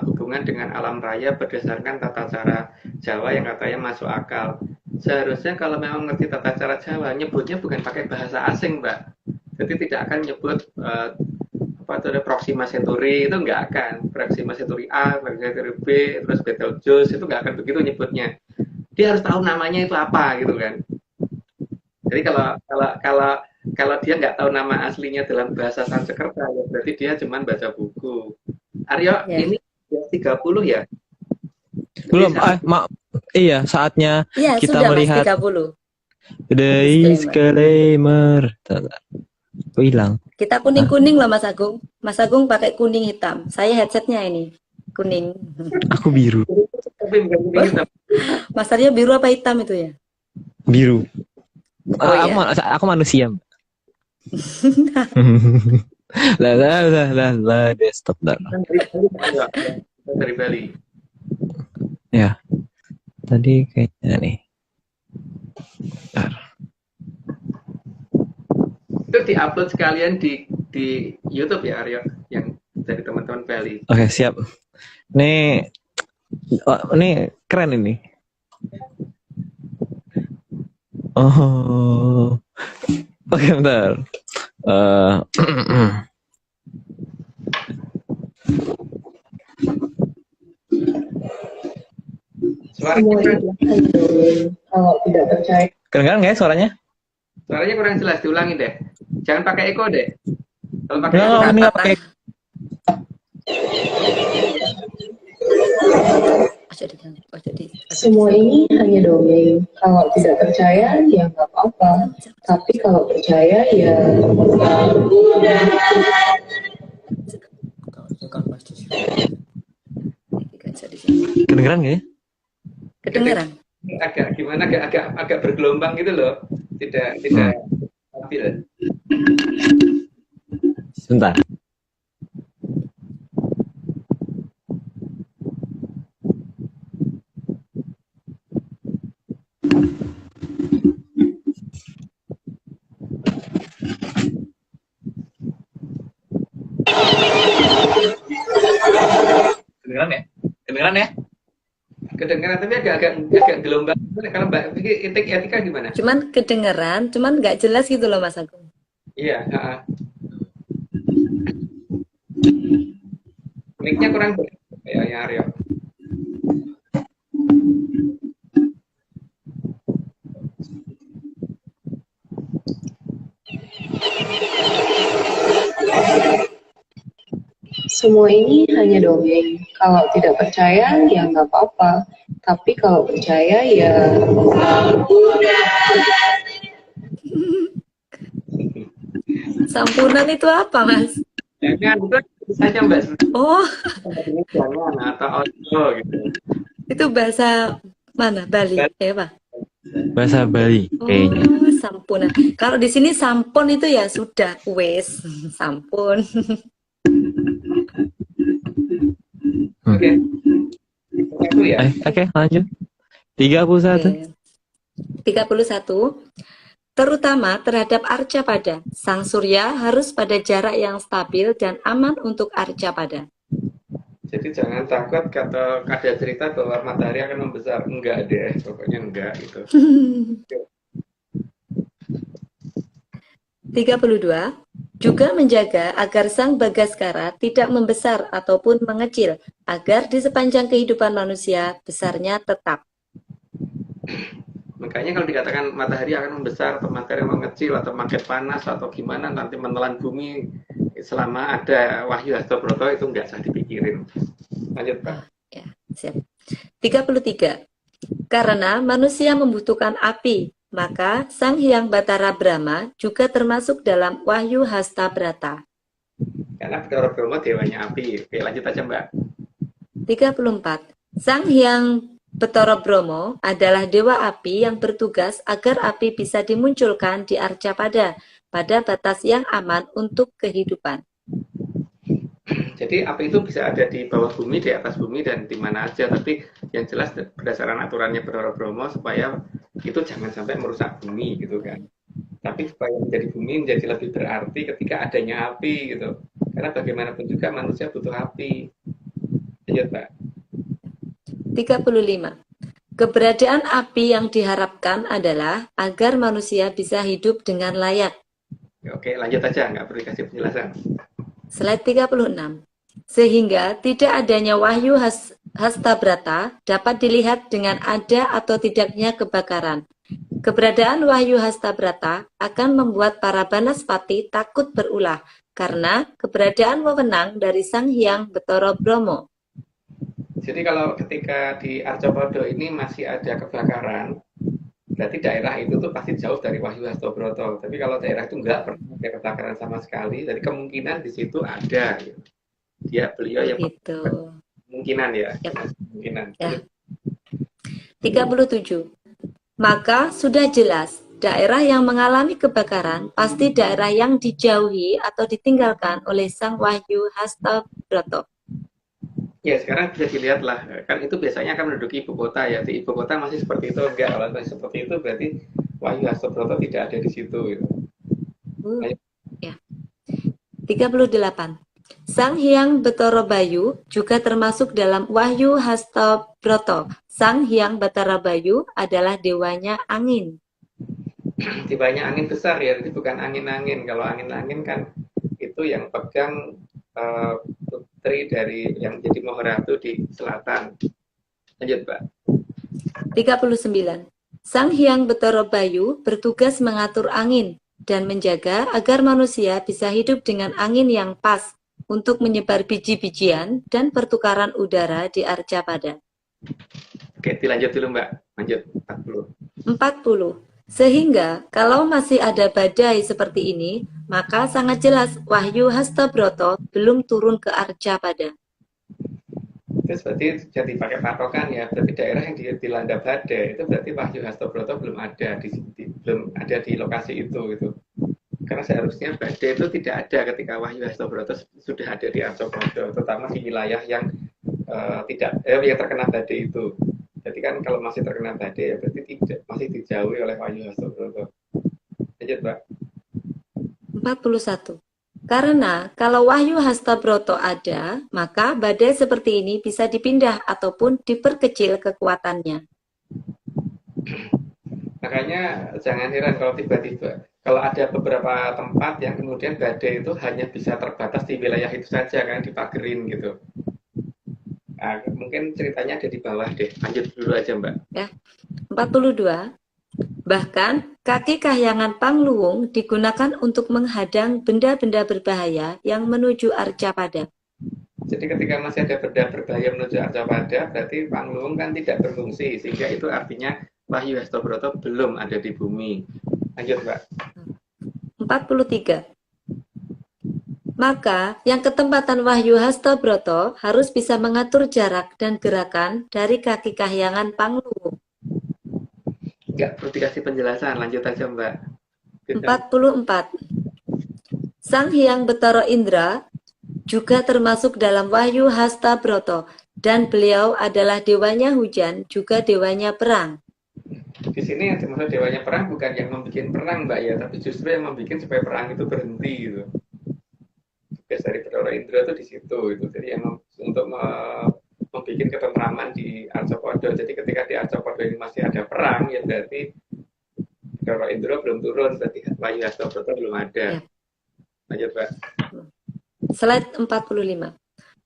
hubungan dengan alam raya berdasarkan tata cara Jawa yang katanya masuk akal. Seharusnya kalau memang ngerti tata cara Jawa, nyebutnya bukan pakai bahasa asing, Mbak. Jadi tidak akan nyebut apa itu ada Proxima Centauri, itu nggak akan. Proxima Centauri A, Proxima Centauri B, terus Betelgeuse, itu nggak akan begitu nyebutnya. Dia harus tahu namanya itu apa gitu kan. Jadi kalau dia nggak tahu nama aslinya dalam bahasa Sanskerta, ya berarti dia cuma baca buku. Aryo, Ya. ini 30 ya? Belum. Jadi Iya, saatnya Ya, kita sudah melihat Mas 30. disclaimer. Kok hilang? Kita kuning-kuning loh Mas Agung. Mas Agung pakai kuning hitam. Saya headsetnya ini kuning. Aku biru. tapi bukan hitam. Mas Aryo biru apa hitam itu ya? Biru. Oh, iya. Aku manusia. lah, deh, stop dah. Dari Bali. Ya. Tadi kayaknya nih. Bentar. Itu diupload sekalian di YouTube ya Aryo, yang dari teman-teman Bali. Oke, siap. Nih, ini keren ini. Oh, oke, bentar. Suaranya Kalau tidak percaya. Kedengeran nggak ya suaranya? Suaranya kurang jelas, diulangi deh. Jangan pakai echo deh. Kalau pakai Nggak, echo, ini nggak pakai. Semua ini hanya dongeng. Kalau tidak percaya, ya nggak apa-apa. Tapi kalau percaya, ya Kedengeran nggak ya? Kedengeran. agak gimana, agak bergelombang gitu loh. Tidak stabil. Sebentar. Kedengeran ya? Kedengeran ya? Kedengaran tapi agak gelombang. Kalau Mbak Vicky etika gimana? Cuman kedengeran, cuman nggak jelas gitu loh Mas Agung. Iya, mic-nya kurang ya Aryo. semua ini hanya dongeng. Kalau tidak percaya, ya nggak apa-apa. Tapi kalau percaya, ya Sampunan itu apa, Mas? Ya kan, itu saja Mbak. Oh, Ini jangan atau audio gitu. itu bahasa mana? Bali, ya Pak? Bahasa Bali kayaknya. Oh, sampunan. Kalau di sini sampun itu ya sudah, wes, sampun. Oke. Itu ya. Oke, lanjut. 31. Oke. 31. Terutama terhadap arcapada, sang surya harus pada jarak yang stabil dan aman untuk arcapada. Jadi jangan takut kata ada cerita bahwa matahari akan membesar. Enggak deh, pokoknya enggak gitu. 32. Juga menjaga agar sang Bagaskara tidak membesar ataupun mengecil, agar di sepanjang kehidupan manusia besarnya tetap. Makanya kalau dikatakan matahari akan membesar atau matahari mengecil atau makin panas atau gimana nanti menelan bumi selama ada Wahyu Hastobroto itu enggak usah dipikirin. Lanjut Pak. Ya, siap. 33. Karena manusia membutuhkan api, maka Sang Hyang Batara Brahma juga termasuk dalam Wahyu Hastabrata. Karena Bathara Brahma dewanya api. Oke, lanjut aja Mbak. 34. Sang Hyang Bathara Brahma adalah dewa api yang bertugas agar api bisa dimunculkan di Arcapada pada batas yang aman untuk kehidupan. Jadi api itu bisa ada di bawah bumi, di atas bumi, dan di mana aja. Tapi yang jelas berdasarkan aturannya Bathara Brahma supaya itu jangan sampai merusak bumi gitu kan. Tapi supaya menjadi bumi menjadi lebih berarti ketika adanya api gitu. Karena bagaimanapun juga manusia butuh api. Lanjut Pak. 35. Keberadaan api yang diharapkan adalah agar manusia bisa hidup dengan layak. Oke, lanjut aja, nggak perlu dikasih penjelasan. Slide 36. Sehingga tidak adanya Wahyu Hastabrata dapat dilihat dengan ada atau tidaknya kebakaran. Keberadaan Wahyu Hastabrata akan membuat para Banaspati takut berulah karena keberadaan wewenang dari Sang Hyang Bathara Brahma. Jadi kalau ketika di Arcapada ini masih ada kebakaran, berarti daerah itu tuh pasti jauh dari Wahyu Hastobroto. Tapi kalau daerah itu nggak pernah ada kebakaran sama sekali, jadi kemungkinan di situ ada. Gitu. Beliau yang Gitu. kemungkinan ya. Yep. Kemungkinan. Ya. 37. Maka sudah jelas, daerah yang mengalami kebakaran pasti daerah yang dijauhi atau ditinggalkan oleh Sang Wahyu Hastabrata. Ya sekarang bisa dilihat lah, kan itu biasanya akan menduduki ibu kota ya. Di ibu kota masih seperti itu enggak? Kalau masih seperti itu berarti Wahyu Hastobroto tidak ada di situ. Gitu. Ya. 38. Sang Hyang Bathara Bayu juga termasuk dalam Wahyu Hastabrata. Sang Hyang Bathara Bayu adalah dewanya angin. Dewanya angin besar ya, jadi bukan angin-angin. Kalau angin-angin kan itu yang pegang putri dari yang jadi Maharatu di selatan. Lanjut Pak. 39. Sang Hyang Bathara Bayu bertugas mengatur angin dan menjaga agar manusia bisa hidup dengan angin yang pas untuk menyebar biji-bijian dan pertukaran udara di Arcapada. Oke, dilanjut dulu Mbak. Lanjut 40. 40. Sehingga kalau masih ada badai seperti ini, maka sangat jelas Wahyu Hastabrata belum turun ke Arcapada. Terus berarti jadi pakai patokan ya, berarti daerah yang dilanda badai itu berarti Wahyu Hastobroto belum ada belum ada di lokasi itu gitu. Karena seharusnya badai itu tidak ada ketika Wahyu Hastobroto sudah ada di Arcapada, terutama di wilayah yang yang terkena badai itu. Jadi kan kalau masih terkena badai ya berarti masih dijauhi oleh Wahyu Hastobroto. Lanjut Pak. 41. Karena kalau Wahyu Hastabrata ada, maka badai seperti ini bisa dipindah ataupun diperkecil kekuatannya. Makanya jangan heran kalau tiba-tiba kalau ada beberapa tempat yang kemudian badai itu hanya bisa terbatas di wilayah itu saja kan dipagerin gitu. Nah, mungkin ceritanya ada di bawah deh. Lanjut dulu aja Mbak. Ya. 42. Bahkan kaki kahyangan Pangluwung digunakan untuk menghadang benda-benda berbahaya yang menuju Arcapada. Jadi ketika masih ada benda berbahaya menuju Arcapada, berarti Pangluung kan tidak berfungsi, sehingga itu artinya Wahyu Hastobroto belum ada di bumi. Lanjut, Mbak. 43. Maka yang ketempatan Wahyu Hastobroto harus bisa mengatur jarak dan gerakan dari kaki kahyangan Pangluung. Nggak perlu dikasih penjelasan, lanjut aja, Mbak. 44. Sang Hyang Betara Indra juga termasuk dalam Wahyu Hastobroto, dan beliau adalah dewanya hujan, juga dewanya perang. Di sini yang dimaksud dewanya perang bukan yang membuat perang, Mbak, ya, tapi justru yang membuat supaya perang itu berhenti gitu. Tugas dari Betara Indra itu di situ gitu. Jadi yang untuk membuat ketentraman di Arcapada. Jadi ketika di Arcapada ini masih ada perang, ya berarti Betara Indra belum turun, berarti Wahyu Hastobroto belum ada. Ya. Lanjut, Mbak. Slide 45.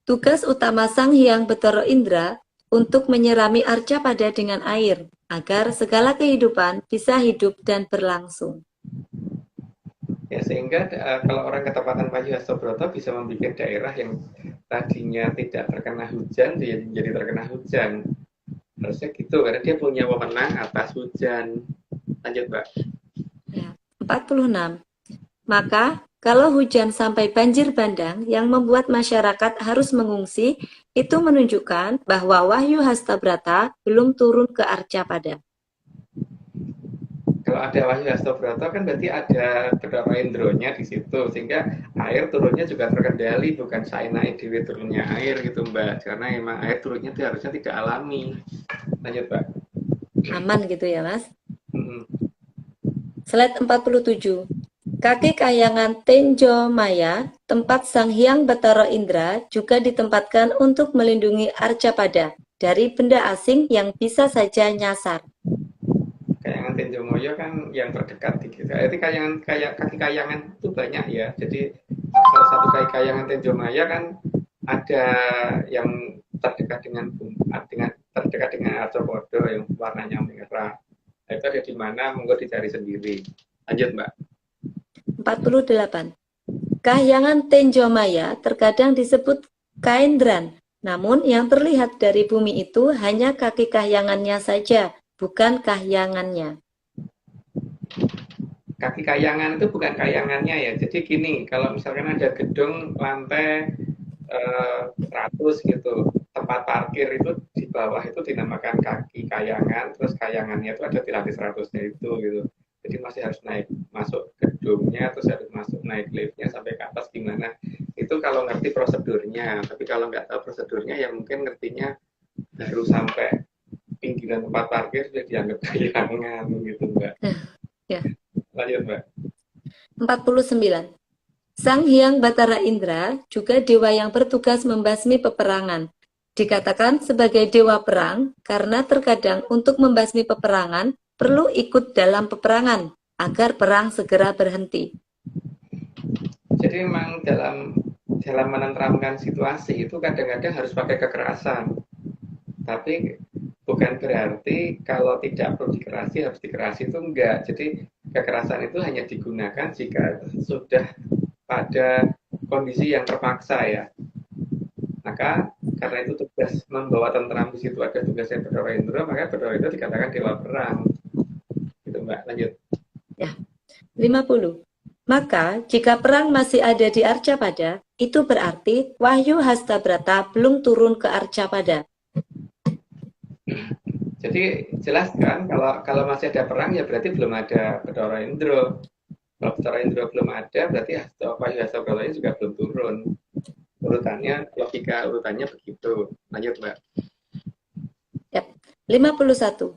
Tugas utama Sang Hyang Betara Indra untuk menyirami Arcapada dengan air, agar segala kehidupan bisa hidup dan berlangsung. Ya, sehingga kalau orang ketempatan Wahyu Hastobroto bisa membuat daerah yang tadinya tidak terkena hujan, dia menjadi terkena hujan. Harusnya gitu, karena dia punya wewenang atas hujan. Lanjut, Mbak. Ya. 46. Maka, kalau hujan sampai banjir bandang yang membuat masyarakat harus mengungsi, itu menunjukkan bahwa Wahyu Hastobroto belum turun ke Arcapada. Kalau ada Wahyu Hastobroto kan berarti ada Betara Indronya di situ, sehingga air turunnya juga terkendali, bukan sainai dewi turunnya air gitu, Mbak. Karena emang air turunnya itu harusnya tidak alami. Lanjut, Mbak. Aman gitu ya, Mas. Mm-mm. Slide 47. Kaki kahyangan Tenjo Maya, tempat Sang Hyang Betara Indra, juga ditempatkan untuk melindungi Arcapada dari benda asing yang bisa saja nyasar. Kayangan Tenjo Moyo kan yang terdekat di kita. Itu kaki kayangan itu banyak ya. Jadi salah satu kaki kayangan Tenjo Maya kan ada yang terdekat dengan Arcapada yang warnanya merah. Itu ada di mana? Monggo dicari sendiri. Lanjut, Mbak. 48. Kahyangan Tenjo Maya terkadang disebut Kaendran, namun yang terlihat dari bumi itu hanya kaki kahyangannya saja, bukan kahyangannya. Kaki kayangan itu bukan kayangannya ya. Jadi gini, kalau misalkan ada gedung lantai 100 gitu, tempat parkir itu di bawah itu dinamakan kaki kayangan, terus kayangannya itu ada di lantai 100-nya itu gitu. Jadi masih harus masuk gedungnya, terus harus naik liftnya sampai ke atas gimana. Itu kalau ngerti prosedurnya, tapi kalau nggak tahu prosedurnya ya mungkin ngertinya baru sampai pinggiran tempat parkir sudah dianggap kayangan gitu, Mbak. Ya. Lanjut, Mbak. 49. Sang Hyang Betara Indra juga dewa yang bertugas membasmi peperangan. Dikatakan sebagai dewa perang karena terkadang untuk membasmi peperangan perlu ikut dalam peperangan agar perang segera berhenti. Jadi memang dalam menenteramkan situasi itu kadang-kadang harus pakai kekerasan. Tapi bukan berarti kalau tidak perlu dikerasi harus dikerasi, itu enggak. Jadi kekerasan itu hanya digunakan jika sudah pada kondisi yang terpaksa ya. Maka karena itu tugas membawa tentram di situ ada tugasnya Betara Indra, maka Betara itu dikatakan dewa perang. Gitu, Mbak. Lanjut. Ya. 50. Maka jika perang masih ada di Arcapada, itu berarti Wahyu Hastobroto belum turun ke Arcapada. Jadi jelas kan kalau masih ada perang ya berarti belum ada Betara Indra. Kalau Betara Indra belum ada berarti Wahyu Hastobroto ini juga belum turun. Logika urutannya begitu. Lanjut, Mbak. Ya. 51.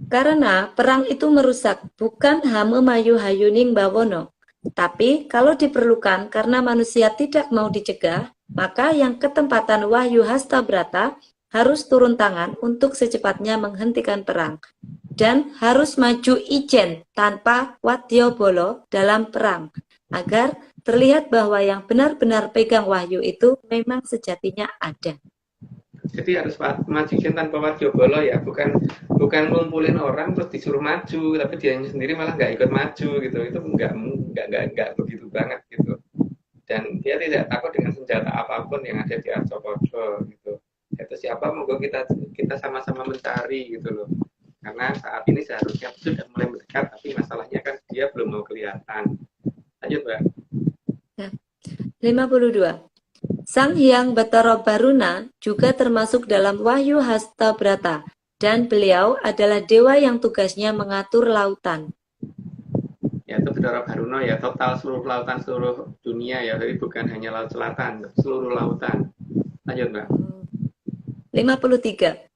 Karena perang itu merusak bukan hame mayu hayuning bawono, tapi kalau diperlukan karena manusia tidak mau dicegah, maka yang ketempatan Wahyu Hastobroto harus turun tangan untuk secepatnya menghentikan perang, dan harus maju ijen tanpa wadyabala dalam perang, agar terlihat bahwa yang benar-benar pegang wahyu itu memang sejatinya ada. Jadi harus majuin tanpa wadyabala ya, bukan ngumpulin orang terus disuruh maju, tapi dia sendiri malah nggak ikut maju gitu. Itu nggak begitu banget gitu. dan dia tidak takut dengan senjata apapun yang ada di Arcopodo gitu. Itu siapa, monggo kita sama-sama mencari gitu loh. Karena saat ini seharusnya sudah mulai mendekat, tapi masalahnya kan dia belum mau kelihatan. Lanjut, Mbak. 52. Sang Hyang Bathara Baruna juga termasuk dalam Wahyu Hastabrata, dan beliau adalah dewa yang tugasnya mengatur lautan. Ya, itu Bathara Baruna ya, total seluruh lautan seluruh dunia ya, jadi bukan hanya laut selatan, seluruh lautan. Lanjut, Mbak. 53.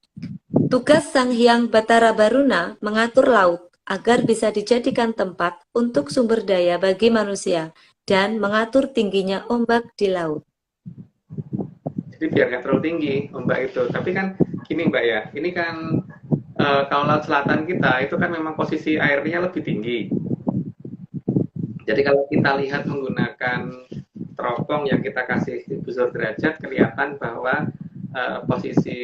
Tugas Sang Hyang Bathara Baruna mengatur laut agar bisa dijadikan tempat untuk sumber daya bagi manusia dan mengatur tingginya ombak di laut. Jadi biar nggak terlalu tinggi ombak itu. Tapi kan gini Mbak ya, ini kan kalau laut selatan kita itu kan memang posisi airnya lebih tinggi. Jadi kalau kita lihat menggunakan teropong yang kita kasih busur derajat, kelihatan bahwa posisi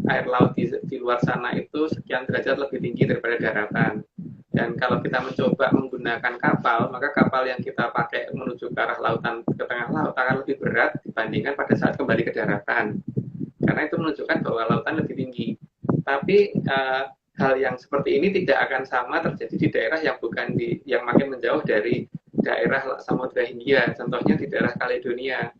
air laut di luar sana itu sekian derajat lebih tinggi daripada daratan. Dan kalau kita mencoba menggunakan kapal, maka kapal yang kita pakai menuju ke arah lautan, ke tengah laut akan lebih berat dibandingkan pada saat kembali ke daratan. Karena itu menunjukkan bahwa lautan lebih tinggi. Tapi hal yang seperti ini tidak akan sama terjadi di daerah yang yang makin menjauh dari daerah Samudra Hindia. Contohnya di daerah Kaledonia.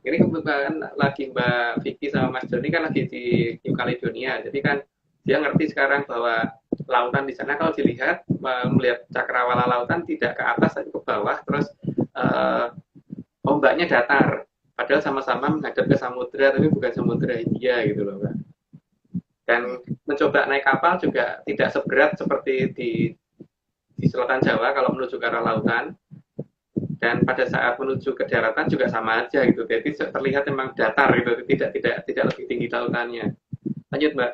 Ini kebetulan lagi Mbak Vicky sama Mas Joni kan lagi di New Caledonia. Jadi kan dia ngerti sekarang bahwa lautan di sana kalau dilihat melihat cakrawala lautan tidak ke atas tapi ke bawah, terus ombaknya datar. Padahal sama-sama menghadap ke samudra tapi bukan Samudra Hindia gitu loh, Mbak. Dan mencoba naik kapal juga tidak seberat seperti di selatan Jawa kalau menuju ke arah lautan. Dan pada saat menuju ke daratan juga sama aja gitu. Jadi terlihat memang datar gitu, tidak lebih tinggi lautannya. Lanjut, Mbak.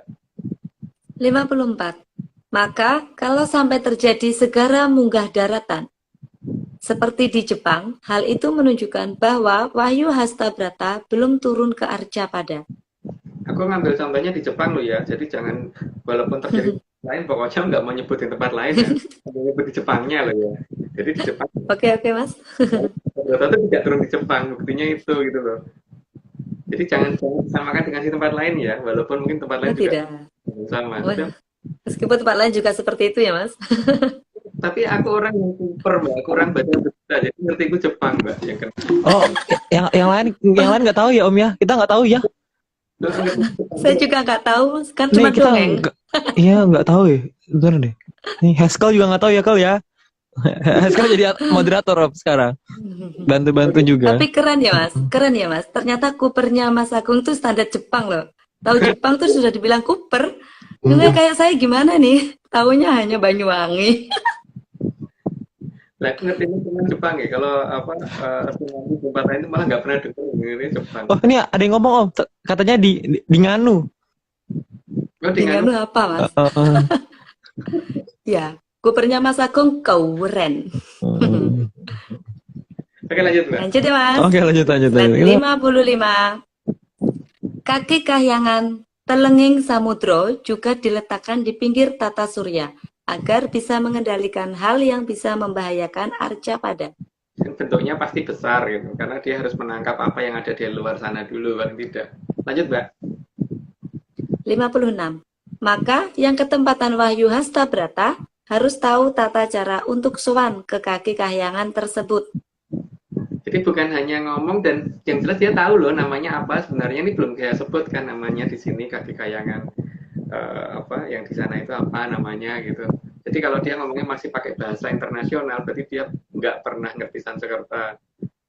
54. Maka kalau sampai terjadi segara munggah daratan, seperti di Jepang, hal itu menunjukkan bahwa Wahyu Hastabrata belum turun ke Arcapada. Aku ngambil contohnya di Jepang loh ya. Jadi jangan, walaupun terjadi lain, pokoknya nggak mau nyebutin tempat lain ya. Nyebut di Jepangnya loh ya. Jadi di Jepang. Oke, Mas. Hastabrata itu tidak turun di Jepang, buktinya itu gitu loh. Jadi jangan disamakan dengan di tempat lain ya, walaupun mungkin tempat lain juga sama. Meskipun tempat lain juga seperti itu ya, Mas. Tapi aku orang yang super, Mbak. Aku orang badan besar, jadi ngerti itu Jepang, Mbak. Oh, yang lain nggak tahu ya Om ya? Kita nggak tahu ya? Saya juga nggak tahu, Mas. Kan cuma dongeng. Iya, nggak tahu ya. Bener deh. Nih Haskell juga nggak tahu ya, Kal ya. Haskell jadi moderator sekarang. Bantu-bantu juga. Tapi keren ya, Mas. Keren ya, Mas. Ternyata Coopernya Mas Agung tuh standar Jepang loh. Tahu Jepang tuh sudah dibilang Cooper. Nggak kayak saya gimana nih? Taunya hanya Banyuwangi. Lah, aku ngerti cuma Jepang ya. Kalau tempat lain itu malah nggak pernah dengar ini Jepang. Oh, ini ada yang ngomong Om. Katanya di Nganu. Oh, Di Nganu apa, Mas? Ya, Coopernya Mas Agung keren. Oke, lanjut, Mbak. Lanjut ya, Mas. Oke, lanjut. 55. Kaki kahyangan Telenging Samudro juga diletakkan di pinggir tata surya agar bisa mengendalikan hal yang bisa membahayakan Arcapada. Bentuknya pasti besar gitu, karena dia harus menangkap apa yang ada di luar sana dulu, paling tidak. Lanjut, Mbak. 56. Maka yang ketempatan Wahyu Hastabrata harus tahu tata cara untuk sowan ke kaki kahyangan tersebut. Jadi bukan hanya ngomong, dan yang jelas dia tahu loh namanya apa. Sebenarnya ini belum saya sebut kan namanya di sini kaki kayangan yang di sana itu apa namanya gitu. Jadi kalau dia ngomongnya masih pakai bahasa internasional, berarti dia nggak pernah ngerti Sanskerta.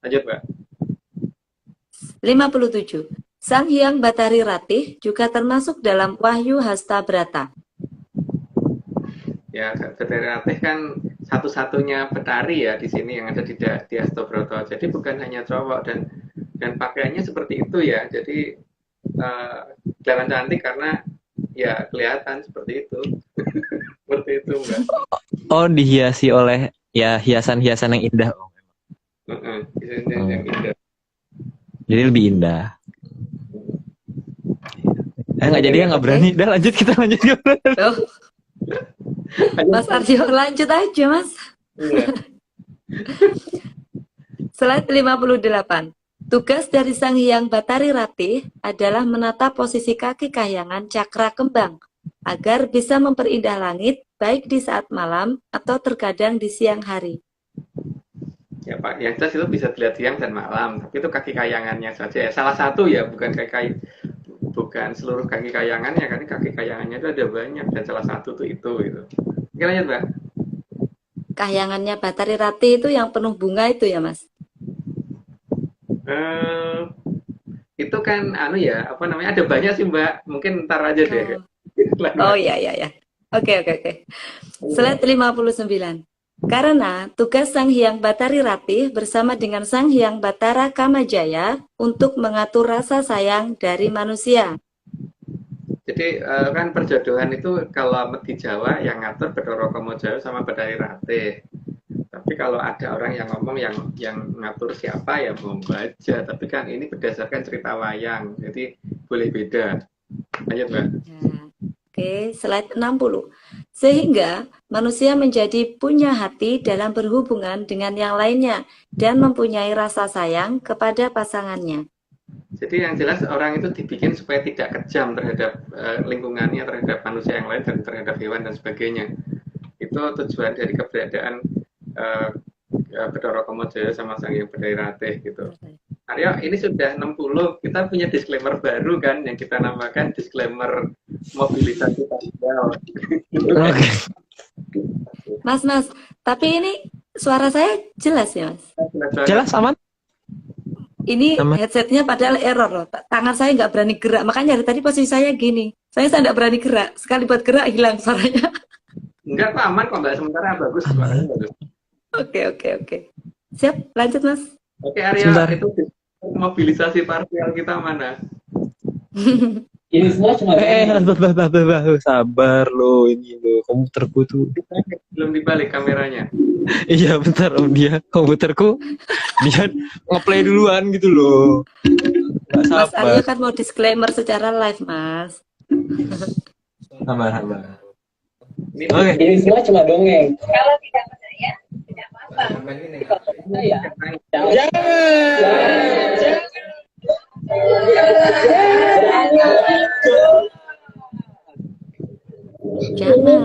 Lanjut, Mbak. 57. Sang Hyang Bathari Ratih juga termasuk dalam Wahyu Hastabrata. Ya, Bathari Ratih kan satu-satunya betari ya di sini yang ada di Hastabrata. Jadi bukan hanya cowok, dan pakaiannya seperti itu ya. Jadi kelihatan cantik karena ya kelihatan seperti itu. Seperti itu, Mbak. Oh, dihiasi oleh ya hiasan-hiasan yang indah. Hiasan yang indah. Jadi lebih indah. Nggak jadi ya, nggak berani. Udah lanjut, kita lanjut. Oh. Mas Arjo lanjut aja, Mas. Slide 58. Tugas dari Sang Hyang Batari Ratih adalah menata posisi kaki kahyangan cakra kembang agar bisa memperindah langit baik di saat malam atau terkadang di siang hari. Ya Pak, yang jelas itu bisa dilihat siang dan malam, tapi itu kaki kayangannya saja ya. Salah satu ya, bukan seluruh kaki kayangannya, karena kaki kayangannya itu ada banyak dan salah satu tuh itu gitu. Oke lanjut Mbak. Kahyangannya Batari Ratih itu yang penuh bunga itu ya Mas? Itu kan apa namanya, ada banyak sih Mbak, mungkin ntar aja deh. Oh iya. Oke. Slide 59. Karena tugas Sang Hyang Batari Ratih bersama dengan Sang Hyang Batara Kamajaya untuk mengatur rasa sayang dari manusia. Jadi kan perjodohan itu kalau di Jawa yang ngatur Bathara Kamajaya sama Batari Ratih. Tapi kalau ada orang yang ngomong yang ngatur siapa ya monggo aja. Tapi kan ini berdasarkan cerita wayang, jadi boleh beda. Lanjut Mbak. Oke, slide 60. Sehingga manusia menjadi punya hati dalam berhubungan dengan yang lainnya dan mempunyai rasa sayang kepada pasangannya. Jadi yang jelas orang itu dibikin supaya tidak kejam terhadap lingkungannya, terhadap manusia yang lain dan terhadap hewan dan sebagainya. Itu tujuan dari keberadaan Bathara Kamajaya sama Sang Hyang Batari Ratih gitu. Aryo, ini sudah 60, kita punya disclaimer baru kan yang kita namakan disclaimer mobilisasi parsial. Oke. Mas, tapi ini suara saya jelas ya Mas? Jelas aman? Ini Aman. headsetnya padahal error loh. Tangan saya nggak berani gerak, makanya dari tadi posisi saya gini. Saya nggak berani gerak, sekali buat gerak hilang suaranya. Enggak kok, aman kok Mbak, sementara bagus suaranya bagus. Oke. Siap, lanjut Mas. Oke Aryo, Sebentar. itu mobilisasi parsial kita mana? Ini semua cuma sabar lo, ini lo komputerku tuh. Belum dibalik kameranya. Iya bentar om, dia komputerku dia ngeplay duluan gitu loh. Nggak Mas sabar. Aryo kan mau disclaimer secara live Mas. Sabar. Ini Oke. ini semua cuma dongeng. Kalau tidak percaya, tidak apa-apa. Ya. Jangan.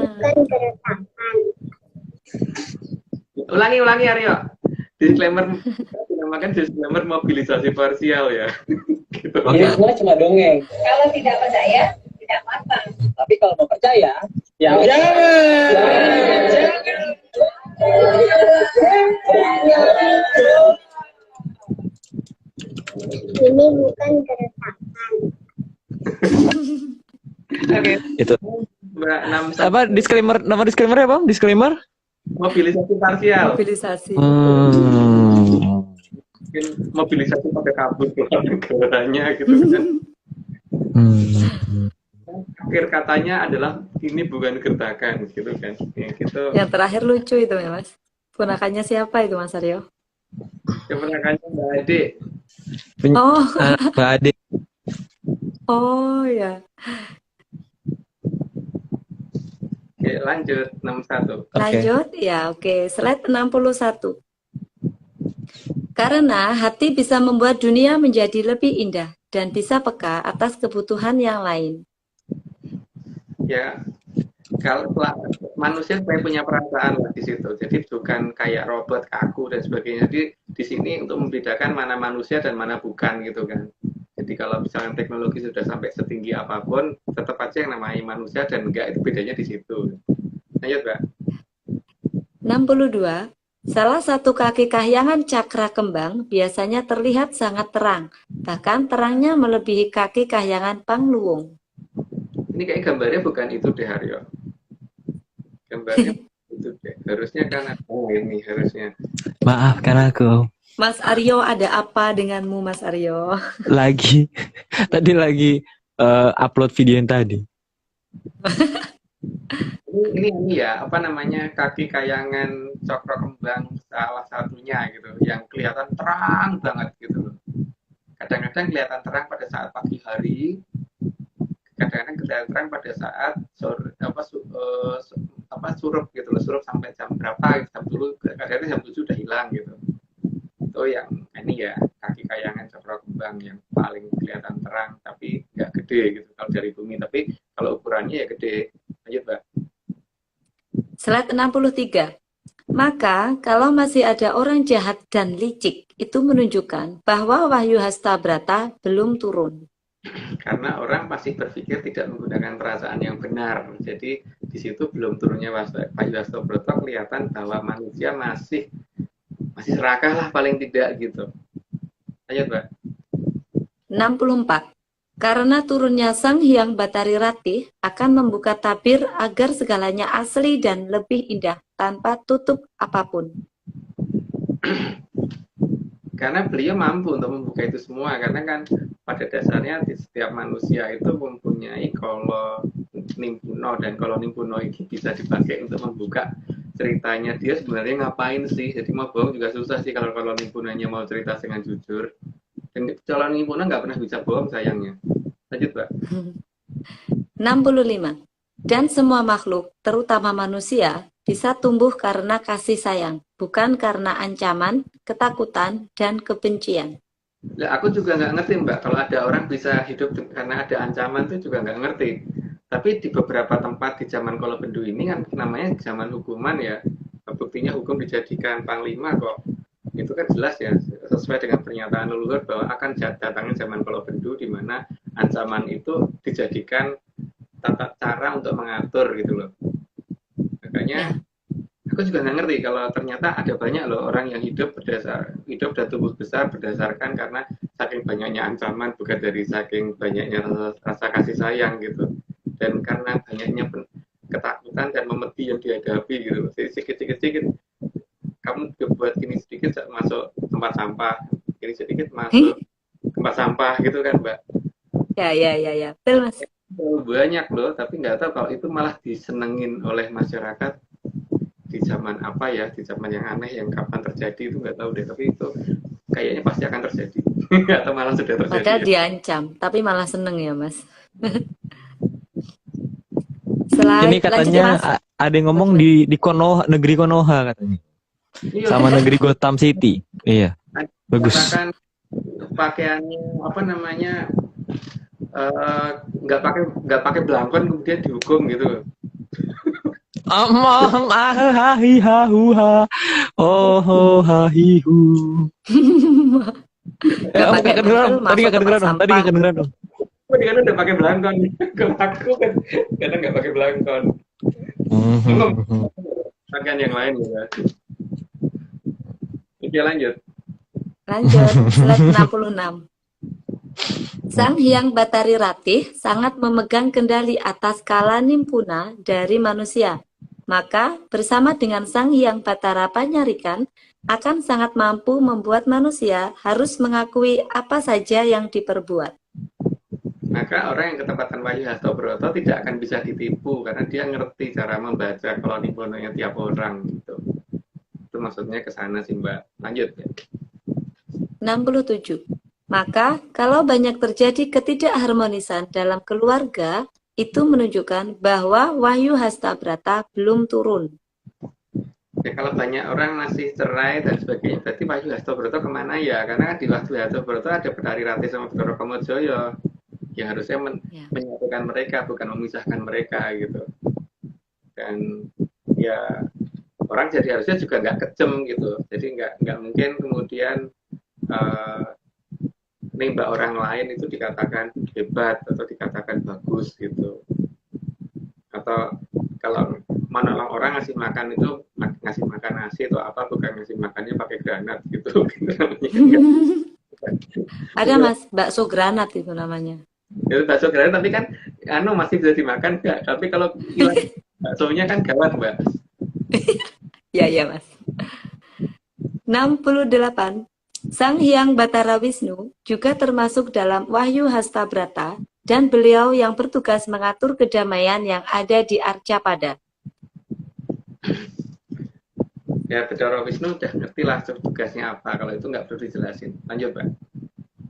Ulangi Aryo. Disclaimer dinamakan disclaimer mobilisasi parsial ya. Gitu. Ini semua cuma dongeng. Kalau tidak percaya, tidak apa-apa. Tapi kalau mau percaya, ya Ini bukan keretakan. Oke. Itu Mbak 61 apa disclaimer, nama disclaimernya apa? Disclaimer? mobilisasi parsial. Mobilisasi. Mungkin mobilisasi pada kabur keluar negaranya gitu kan. Akhir katanya adalah ini bukan gertakan gitu kan. Ya, gitu. Yang terakhir lucu itu ya Mas. Ponakannya siapa itu Mas Aryo? Keponakannya Mbak Ade. Oh, Mbak Ade. oh ya. Oke, lanjut 61. Lanjut ya, oke. Slide 61. Karena hati bisa membuat dunia menjadi lebih indah dan bisa peka atas kebutuhan yang lain. Ya, kalau manusia supaya punya perasaan lah di situ. Jadi bukan kayak robot kaku dan sebagainya. Jadi di sini untuk membedakan mana manusia dan mana bukan gitu kan. Jadi kalau misalnya teknologi sudah sampai setinggi apapun, tetap aja yang namanya manusia dan enggak, itu bedanya di situ. Lanjut, Mbak. 62. Salah satu kaki kahyangan cakra kembang biasanya terlihat sangat terang. Bahkan terangnya melebihi kaki kahyangan pangluung. Ini kayak gambarnya bukan itu deh, Haryo. Gambarnya itu deh. Harusnya kan ini harusnya. Maafkan aku. Mas Aryo, ada apa denganmu Mas Aryo? Tadi lagi upload video yang tadi. Ini ya, apa namanya, kaki kayangan cokro kembang salah satunya gitu, yang kelihatan terang banget gitu loh. Kadang-kadang kelihatan terang pada saat pagi hari, kadang-kadang kelihatan terang pada saat sore, surup gitu loh, surup sampai jam berapa, jam 10, kadang-kadang jam 7 udah hilang gitu. foto yang ini ya kaki kayangan cokro kembang yang paling kelihatan terang tapi nggak gede gitu kalau dari bumi, tapi kalau ukurannya ya gede. Lanjut, Mbak. Slide 63. Maka kalau masih ada orang jahat dan licik, itu menunjukkan bahwa Wahyu Hastabrata belum turun. Karena orang pasti berpikir tidak menggunakan perasaan yang benar. Jadi di situ belum turunnya Wahyu Hastabrata, kelihatan bahwa manusia masih serakah lah paling tidak gitu. Lanjut, Mbak. 64. Karena turunnya Sang Hyang Batari Ratih akan membuka tabir agar segalanya asli dan lebih indah tanpa tutup apapun. Karena beliau mampu untuk membuka itu semua, karena kan pada dasarnya di setiap manusia itu mempunyai kolo nimpuno, dan kolo nimpuno ini bisa dipakai untuk membuka ceritanya dia sebenarnya ngapain sih. Jadi mau bohong juga susah sih kalau nimpunonya mau cerita dengan jujur. Dan calon nimpuno nggak pernah bisa bohong sayangnya. Lanjut, Mbak. 65. Dan semua makhluk, terutama manusia, bisa tumbuh karena kasih sayang, bukan karena ancaman, ketakutan, dan kebencian. Nah, aku juga nggak ngerti, Mbak, kalau ada orang bisa hidup karena ada ancaman itu juga nggak ngerti. Tapi di beberapa tempat di zaman Kolo Bendu ini kan namanya zaman hukuman ya. Buktinya hukum dijadikan panglima kok. Itu kan jelas ya, sesuai dengan pernyataan leluhur bahwa akan datangnya zaman Kolo Bendu di mana ancaman itu dijadikan tata cara untuk mengatur gitu loh. Makanya aku juga nggak ngerti kalau ternyata ada banyak loh orang yang hidup dan tumbuh besar berdasarkan karena saking banyaknya ancaman, bukan dari saking banyaknya rasa kasih sayang gitu. Dan karena banyaknya ketakutan dan memedi yang dihadapi gitu. Jadi sedikit-sedikit kamu buat gini sedikit masuk tempat sampah, gini sedikit masuk tempat sampah gitu kan, Mbak. Ya. Betul, Mas. Banyak loh, tapi nggak tahu kalau itu malah disenengin oleh masyarakat di zaman apa ya, di zaman yang aneh yang kapan terjadi itu nggak tahu deh, tapi itu kayaknya pasti akan terjadi. Atau malah sudah terjadi. Padahal diancam, tapi malah seneng ya, Mas. Slide, ini katanya lanjut, Mas. ada yang ngomong di Konoha, negeri Konoha katanya. Iya, Sama negeri Gotham City. Iya. Bagus. Katakan pakaiannya apa namanya nggak pakai belangkon kemudian dihukum gitu. Amam ahahi hahuha oh hahihu. Nggak kedengeran, Tadi nggak kedengeran dong. Tadi kan udah pakai belangkon. Kalau aku kan kadang nggak pakai belangkon. Pakaian yang lain juga. Oke, lanjut. Slide 66. Sang Hyang Batari Ratih sangat memegang kendali atas kala nimpuna dari manusia. Maka bersama dengan Sang Hyang Batara Panyarikan akan sangat mampu membuat manusia harus mengakui apa saja yang diperbuat. Maka orang yang ketempatan Wahyu Hastabrata tidak akan bisa ditipu karena dia ngerti cara membaca kalau nimpunonya tiap orang gitu. Itu maksudnya ke sana sih, Mbak. Lanjut ya. 67. Maka kalau banyak terjadi ketidakharmonisan dalam keluarga, itu menunjukkan bahwa Wahyu Hastabrata belum turun. Ya, kalau banyak orang masih cerai dan sebagainya, berarti Wahyu Hastabrata kemana ya? Karena kan di Wahyu Hastabrata ada Betari Ratih sama Bathara Kamajaya yang harusnya menyatukan mereka, bukan memisahkan mereka gitu. Dan ya orang jadi harusnya juga nggak kejem gitu. Jadi nggak mungkin kemudian nembak orang lain itu dikatakan hebat atau dikatakan bagus gitu. Atau kalau menolong orang ngasih makan itu ngasih makan nasi atau apa, bukan ngasih makannya pakai granat gitu. Ada, Mas, bakso granat itu namanya. Itu bakso granat tapi kan masih bisa dimakan nggak? Tapi kalau hilang baksonya kan gawat, Mbak. Ya, Mas. 68. Sang Hyang Batara Wisnu juga termasuk dalam Wahyu Hastabrata dan beliau yang bertugas mengatur kedamaian yang ada di Arcapada. Ya, Bathara Wisnu udah ngerti lah tugasnya apa, kalau itu nggak perlu dijelasin. Lanjut, Pak.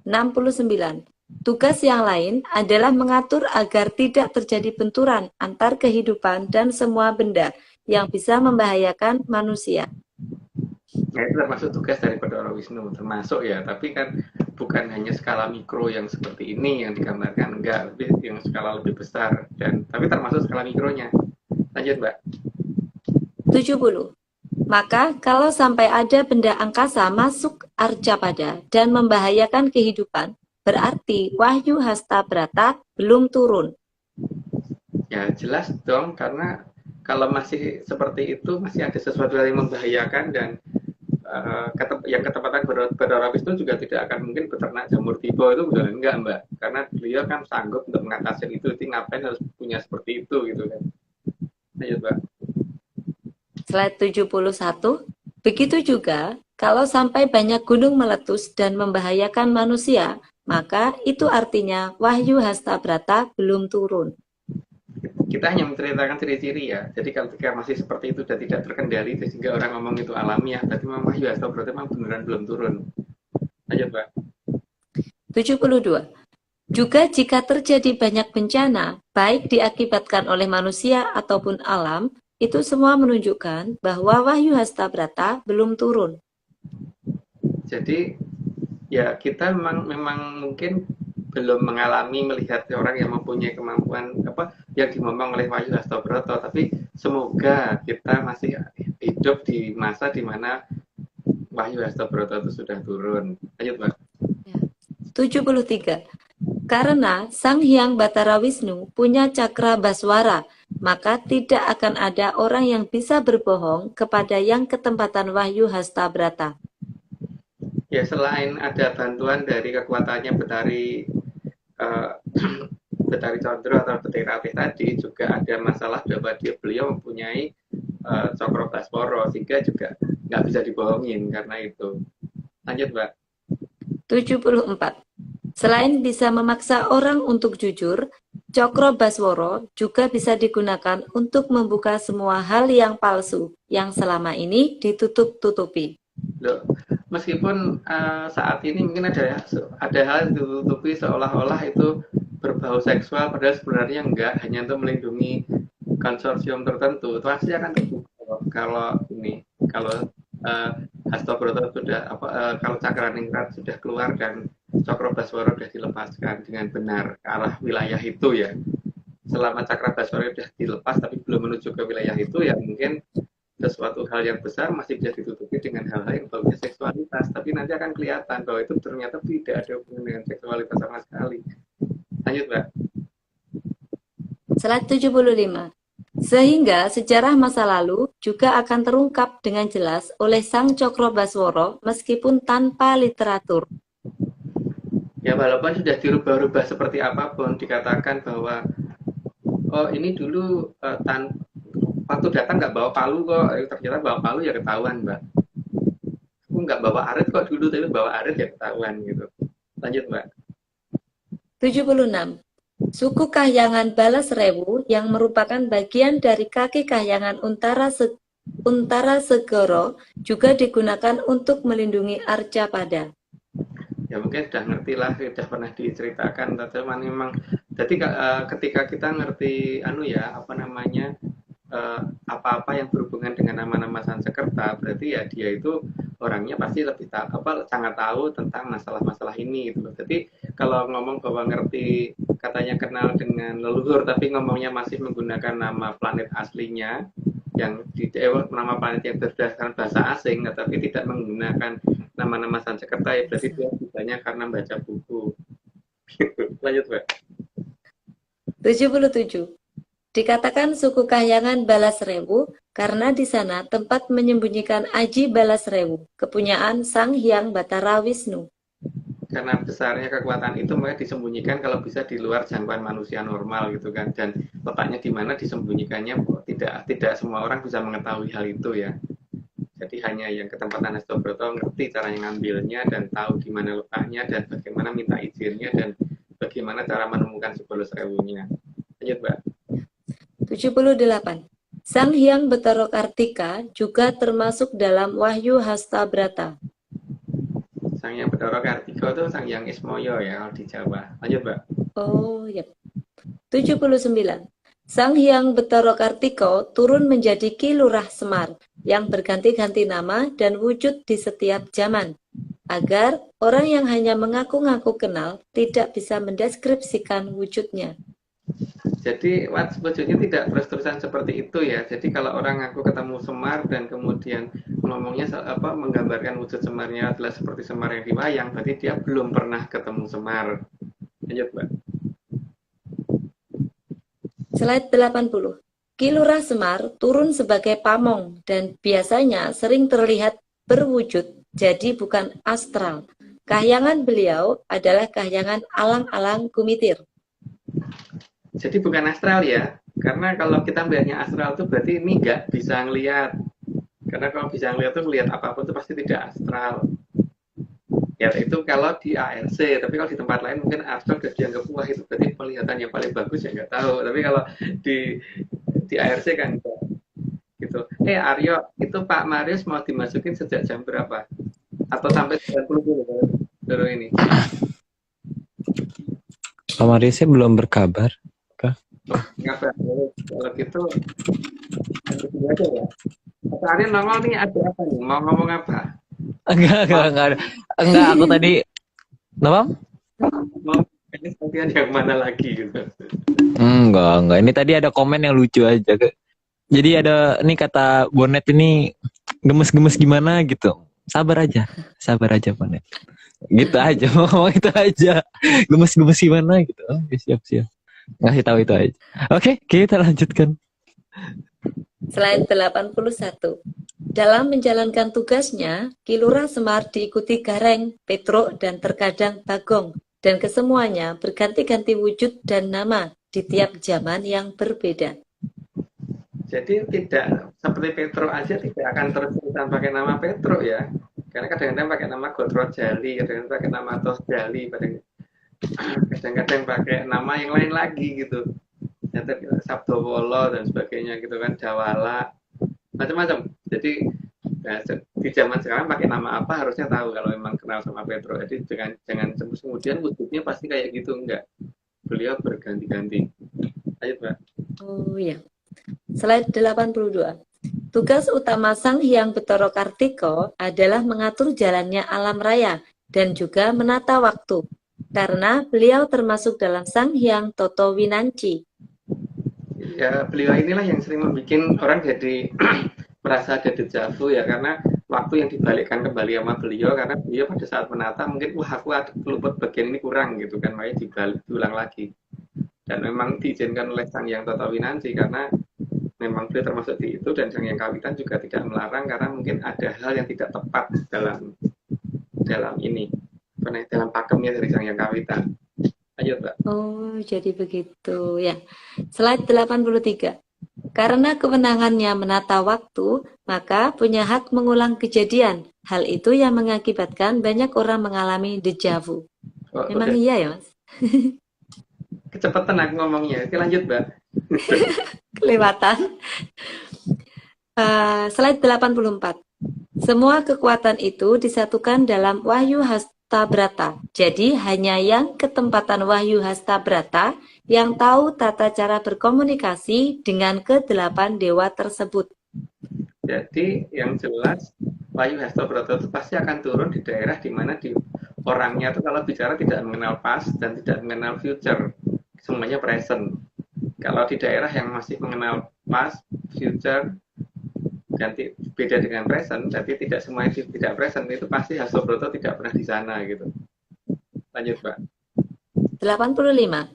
69. Tugas yang lain adalah mengatur agar tidak terjadi benturan antar kehidupan dan semua benda yang bisa membahayakan manusia. Nah, itu termasuk tugas dari Bathara Wisnu, termasuk ya, tapi kan bukan hanya skala mikro yang seperti ini yang digambarkan, enggak, lebih yang skala lebih besar, dan tapi termasuk skala mikronya. Lanjut, Mbak. 70. Maka kalau sampai ada benda angkasa masuk Arcapada dan membahayakan kehidupan, berarti Wahyu Hastabrata belum turun. Ya jelas dong, karena kalau masih seperti itu, masih ada sesuatu yang membahayakan, dan yang ketepatan Bathara Wisnu juga tidak akan mungkin beternak jamur tiba, itu udah enggak, Mbak, karena beliau kan sanggup untuk mengatasi itu, jadi ngapain harus punya seperti itu gitu kan. Lanjut, Mbak. Slide 71. Begitu juga kalau sampai banyak gunung meletus dan membahayakan manusia, maka itu artinya Wahyu Hastabrata belum turun. Kita hanya menceritakan ciri-ciri ya. Jadi kalau ketika masih seperti itu dan tidak terkendali, sehingga orang ngomong itu alamiah, berarti memang Wahyu Hastabrata memang beneran belum turun. Lanjut, Mbak. 72. Juga jika terjadi banyak bencana, baik diakibatkan oleh manusia ataupun alam, itu semua menunjukkan bahwa Wahyu Hastabrata belum turun. Jadi ya kita memang mungkin belum mengalami melihat orang yang mempunyai kemampuan apa yang dimomong oleh Wahyu Hastabrata, tapi semoga kita masih hidup di masa di mana Wahyu Hastabrata itu sudah turun. Lanjut, Mbak. 73. Karena Sang Hyang Bathara Wisnu punya cakra baswara, maka tidak akan ada orang yang bisa berbohong kepada yang ketempatan Wahyu Hastabrata. Ya selain ada bantuan dari kekuatannya Betari Condro atau Betari Ratih tadi, juga ada masalah bahwa beliau mempunyai Cokro Baswara, sehingga juga nggak bisa dibohongin karena itu. Lanjut, Mbak. 74. Selain bisa memaksa orang untuk jujur, Cokro Baswara juga bisa digunakan untuk membuka semua hal yang palsu yang selama ini ditutup-tutupi. Loh, meskipun saat ini mungkin ada hal yang ditutupi seolah-olah itu berbau seksual, padahal sebenarnya enggak, hanya untuk melindungi konsorsium tertentu. Itu pasti akan terbuka kalau Hastabrata sudah kalau Cakraningrat sudah keluar dan Cokro Baswara sudah dilepaskan dengan benar ke arah wilayah itu ya. Selama Cakra Baswara sudah dilepas tapi belum menuju ke wilayah itu, ya mungkin sesuatu hal yang besar masih bisa ditutupi dengan hal-hal yang baunya seksualitas, tapi nanti akan kelihatan bahwa itu ternyata tidak ada hubungan dengan seksualitas sama sekali. Lanjut, Mbak. Slide 75. Sehingga sejarah masa lalu juga akan terungkap dengan jelas oleh Sang Cokro Baswara meskipun tanpa literatur. Ya walaupun sudah dirubah-rubah seperti apapun, dikatakan bahwa oh ini dulu waktu datang nggak bawa palu kok, ternyata bawa palu ya ketahuan, Mbak. Aku nggak bawa arit kok dulu, tapi bawa arit ya ketahuan gitu. Lanjut, Mbak. 76. Suku Kahyangan Balasrewu yang merupakan bagian dari kaki Kahyangan Untara Segoro juga digunakan untuk melindungi Arcapada. Ya mungkin sudah ngerti lah, sudah pernah diceritakan, tapi memang jadi ketika kita ngerti apa-apa yang berhubungan dengan nama-nama Sansekerta, berarti ya dia itu orangnya pasti lebih sangat tahu tentang masalah-masalah ini gitu. Jadi kalau ngomong bahwa ngerti, katanya kenal dengan leluhur, tapi ngomongnya masih menggunakan nama planet aslinya yang nama planet yang berdasarkan bahasa asing, tapi tidak menggunakan nama-nama Sansekerta, ya berarti dia banyak karena baca buku. Lanjut, Mbak. 77. Dikatakan suku Kahyangan Balasrewu karena di sana tempat menyembunyikan Aji Balasrewu, kepunyaan Sang Hyang Bathara Wisnu. Karena besarnya kekuatan itu, makanya disembunyikan kalau bisa di luar jangkauan manusia normal gitu kan, dan letaknya di mana disembunyikannya tidak semua orang bisa mengetahui hal itu ya. Jadi hanya yang ketempatan Hastabrata ngerti cara ngambilnya dan tahu di mana letaknya dan bagaimana minta izinnya dan bagaimana cara menemukan Balasrewunya. Lanjut, Mbak. 78. Sang Hyang Bathara Kartika juga termasuk dalam Wahyu Hastabrata. Sang Hyang Bathara Kartika itu Sang Hyang Ismoyo ya kalau di Jawa. Lanjut, Mbak. Oh, ya. 79. Sang Hyang Bathara Kartika turun menjadi Ki Lurah Semar yang berganti-ganti nama dan wujud di setiap zaman, agar orang yang hanya mengaku-ngaku kenal tidak bisa mendeskripsikan wujudnya. Jadi wujudnya tidak terus-terusan seperti itu ya. Jadi kalau orang ngaku ketemu Semar dan kemudian ngomongnya menggambarkan wujud Semarnya adalah seperti Semar yang di wayang, berarti dia belum pernah ketemu Semar. Lanjut, Mbak. Slide 80. Ki Lurah Semar turun sebagai pamong dan biasanya sering terlihat berwujud, jadi bukan astral. Kahyangan beliau adalah kahyangan alang-alang gumitir. Jadi bukan astral ya, karena kalau kita melihatnya astral itu berarti ini nggak bisa ngelihat. Karena kalau bisa ngelihat tuh ngelihat apapun itu pasti tidak astral. Ya itu kalau di ARC, tapi kalau di tempat lain mungkin astral sudah dianggap wah itu berarti penglihatan yang paling bagus ya nggak tahu. Tapi kalau di ARC kan gitu. Aryo, itu Pak Marius mau dimasukin sejak jam berapa? Atau sampai 90 dulu baru ini? Pak Mariusnya belum berkabar. Ngapain? Kalau gitu aja ya. Pak Aryo nongol nih, ada apa nih? Mau ngomong apa? Enggak ada. Enggak, aku tadi kenapa? Mau nanti yang mana lagi gitu. Enggak. Ini tadi ada komen yang lucu aja. Jadi ada nih kata Bonet ini gemes-gemes gimana gitu. Sabar aja Bonet. Gitu aja, mau ngomong itu aja. Gemes-gemes gimana gitu. Oh, siap. Ngasih tahu itu aja. Oke, kita lanjutkan. Slide 81. Dalam menjalankan tugasnya, Ki Lurah Semar diikuti Gareng, Petruk, dan terkadang Bagong, dan kesemuanya berganti-ganti wujud dan nama di tiap zaman yang berbeda. Jadi tidak seperti Petruk aja tidak akan terus-terusan pakai nama Petruk ya. Karena kadang-kadang pakai nama Gotro Jali, kadang-kadang pakai nama Tos Jali, kadang-kadang pakai nama yang lain lagi gitu. Sabdowolo dan sebagainya gitu kan, Jawala, macam-macam. Jadi ya, di zaman sekarang pakai nama apa harusnya tahu kalau memang kenal sama Petruk. Jadi jangan kemudian wujudnya pasti kayak gitu, enggak. Beliau berganti-ganti. Ayo, Mbak. Oh iya. Slide 82. Tugas utama Sang Hyang Bathara Kartika adalah mengatur jalannya alam raya dan juga menata waktu, karena beliau termasuk dalam Sang Hyang Toto Winanci. Ya, beliau inilah yang sering membuat orang jadi merasa ada dejavu ya, karena waktu yang dibalikkan kembali sama beliau, karena beliau pada saat menata mungkin wah aku ada keluput bagian ini kurang gitu kan, makanya diulang lagi. Dan memang diizinkan oleh Sang Hyang Toto Winanci karena memang beliau termasuk di itu, dan Sang Hyang Kawitan juga tidak melarang karena mungkin ada hal yang tidak tepat dalam ini, dalam pakemnya dari Sang Hyang Kawitan. Ayo, Mbak. Oh, jadi begitu ya. Slide 83. Karena kewenangannya menata waktu, maka punya hak mengulang kejadian. Hal itu yang mengakibatkan banyak orang mengalami dejavu. Memang iya ya, Mas? Kecepatan aku ngomongnya. Oke, lanjut, Mbak. Kelewatan. Slide 84. Semua kekuatan itu disatukan dalam Wahyu Hastabrata. Jadi hanya yang ketempatan Wahyu Hastabrata yang tahu tata cara berkomunikasi dengan ke-8 dewa tersebut. Jadi yang jelas Wahyu Hastabrata itu pasti akan turun di daerah di mana di orangnya itu kalau bicara tidak mengenal past dan tidak mengenal future, semuanya present. Kalau di daerah yang masih mengenal past, future, ganti beda dengan present, tapi tidak semuanya tidak present, itu pasti Hastabrata tidak pernah di sana gitu. Lanjut, Pak. 85.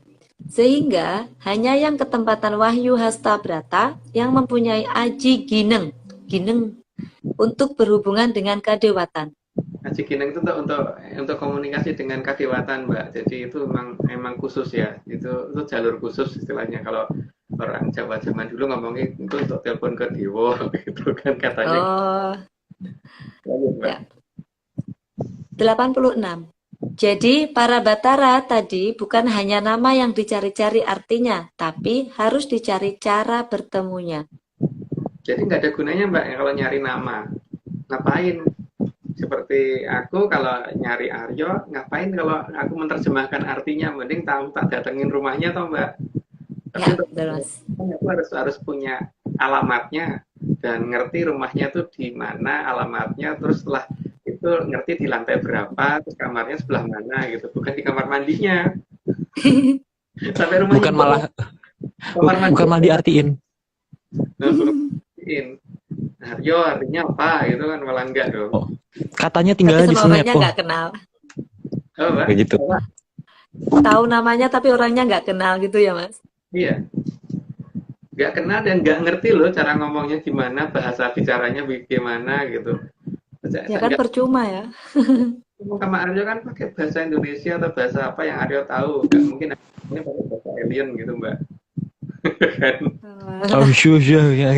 Sehingga hanya yang ketempatan Wahyu Hastabrata yang mempunyai aji gineng untuk berhubungan dengan kadewatan. Aji gineng itu untuk komunikasi dengan kadewatan, Mbak. Jadi itu memang khusus ya. Itu jalur khusus istilahnya. Kalau orang Jawa zaman dulu ngomongnya itu untuk telepon ke dewa gitu kan katanya. Oh. Lanjut, Mbak. Ya. 86. Jadi para Batara tadi bukan hanya nama yang dicari-cari artinya, tapi harus dicari cara bertemunya. Jadi nggak ada gunanya, Mbak, kalau nyari nama. Ngapain? Seperti aku kalau nyari Aryo, ngapain kalau aku menerjemahkan artinya? Mending tak datengin rumahnya toh, Mbak. Ya, betul Mas. Aku harus punya alamatnya dan ngerti rumahnya tuh di mana alamatnya, terus setelah itu ngerti di lantai berapa, terus kamarnya sebelah mana gitu, bukan di kamar mandinya. Sampai rumahnya Bukan malah kamar mandi. bukan malah diartiin. Nah, Haryo artinya apa gitu kan, malah enggak dong. Oh, katanya Tapi tinggalnya di sama orangnya Senepo. nggak kenal. Oh, Mbak? Kayak gitu. Tahu namanya tapi orangnya nggak kenal gitu ya Mas. Iya. Nggak kenal dan nggak ngerti loh cara ngomongnya gimana, bahasa bicaranya gimana gitu. Ya kan percuma ya. Sama Aryo kan pakai bahasa Indonesia atau bahasa apa yang Aryo tahu. Nggak mungkin ini pakai bahasa alien gitu, Mbak. Kan? Oh, sure. Ya.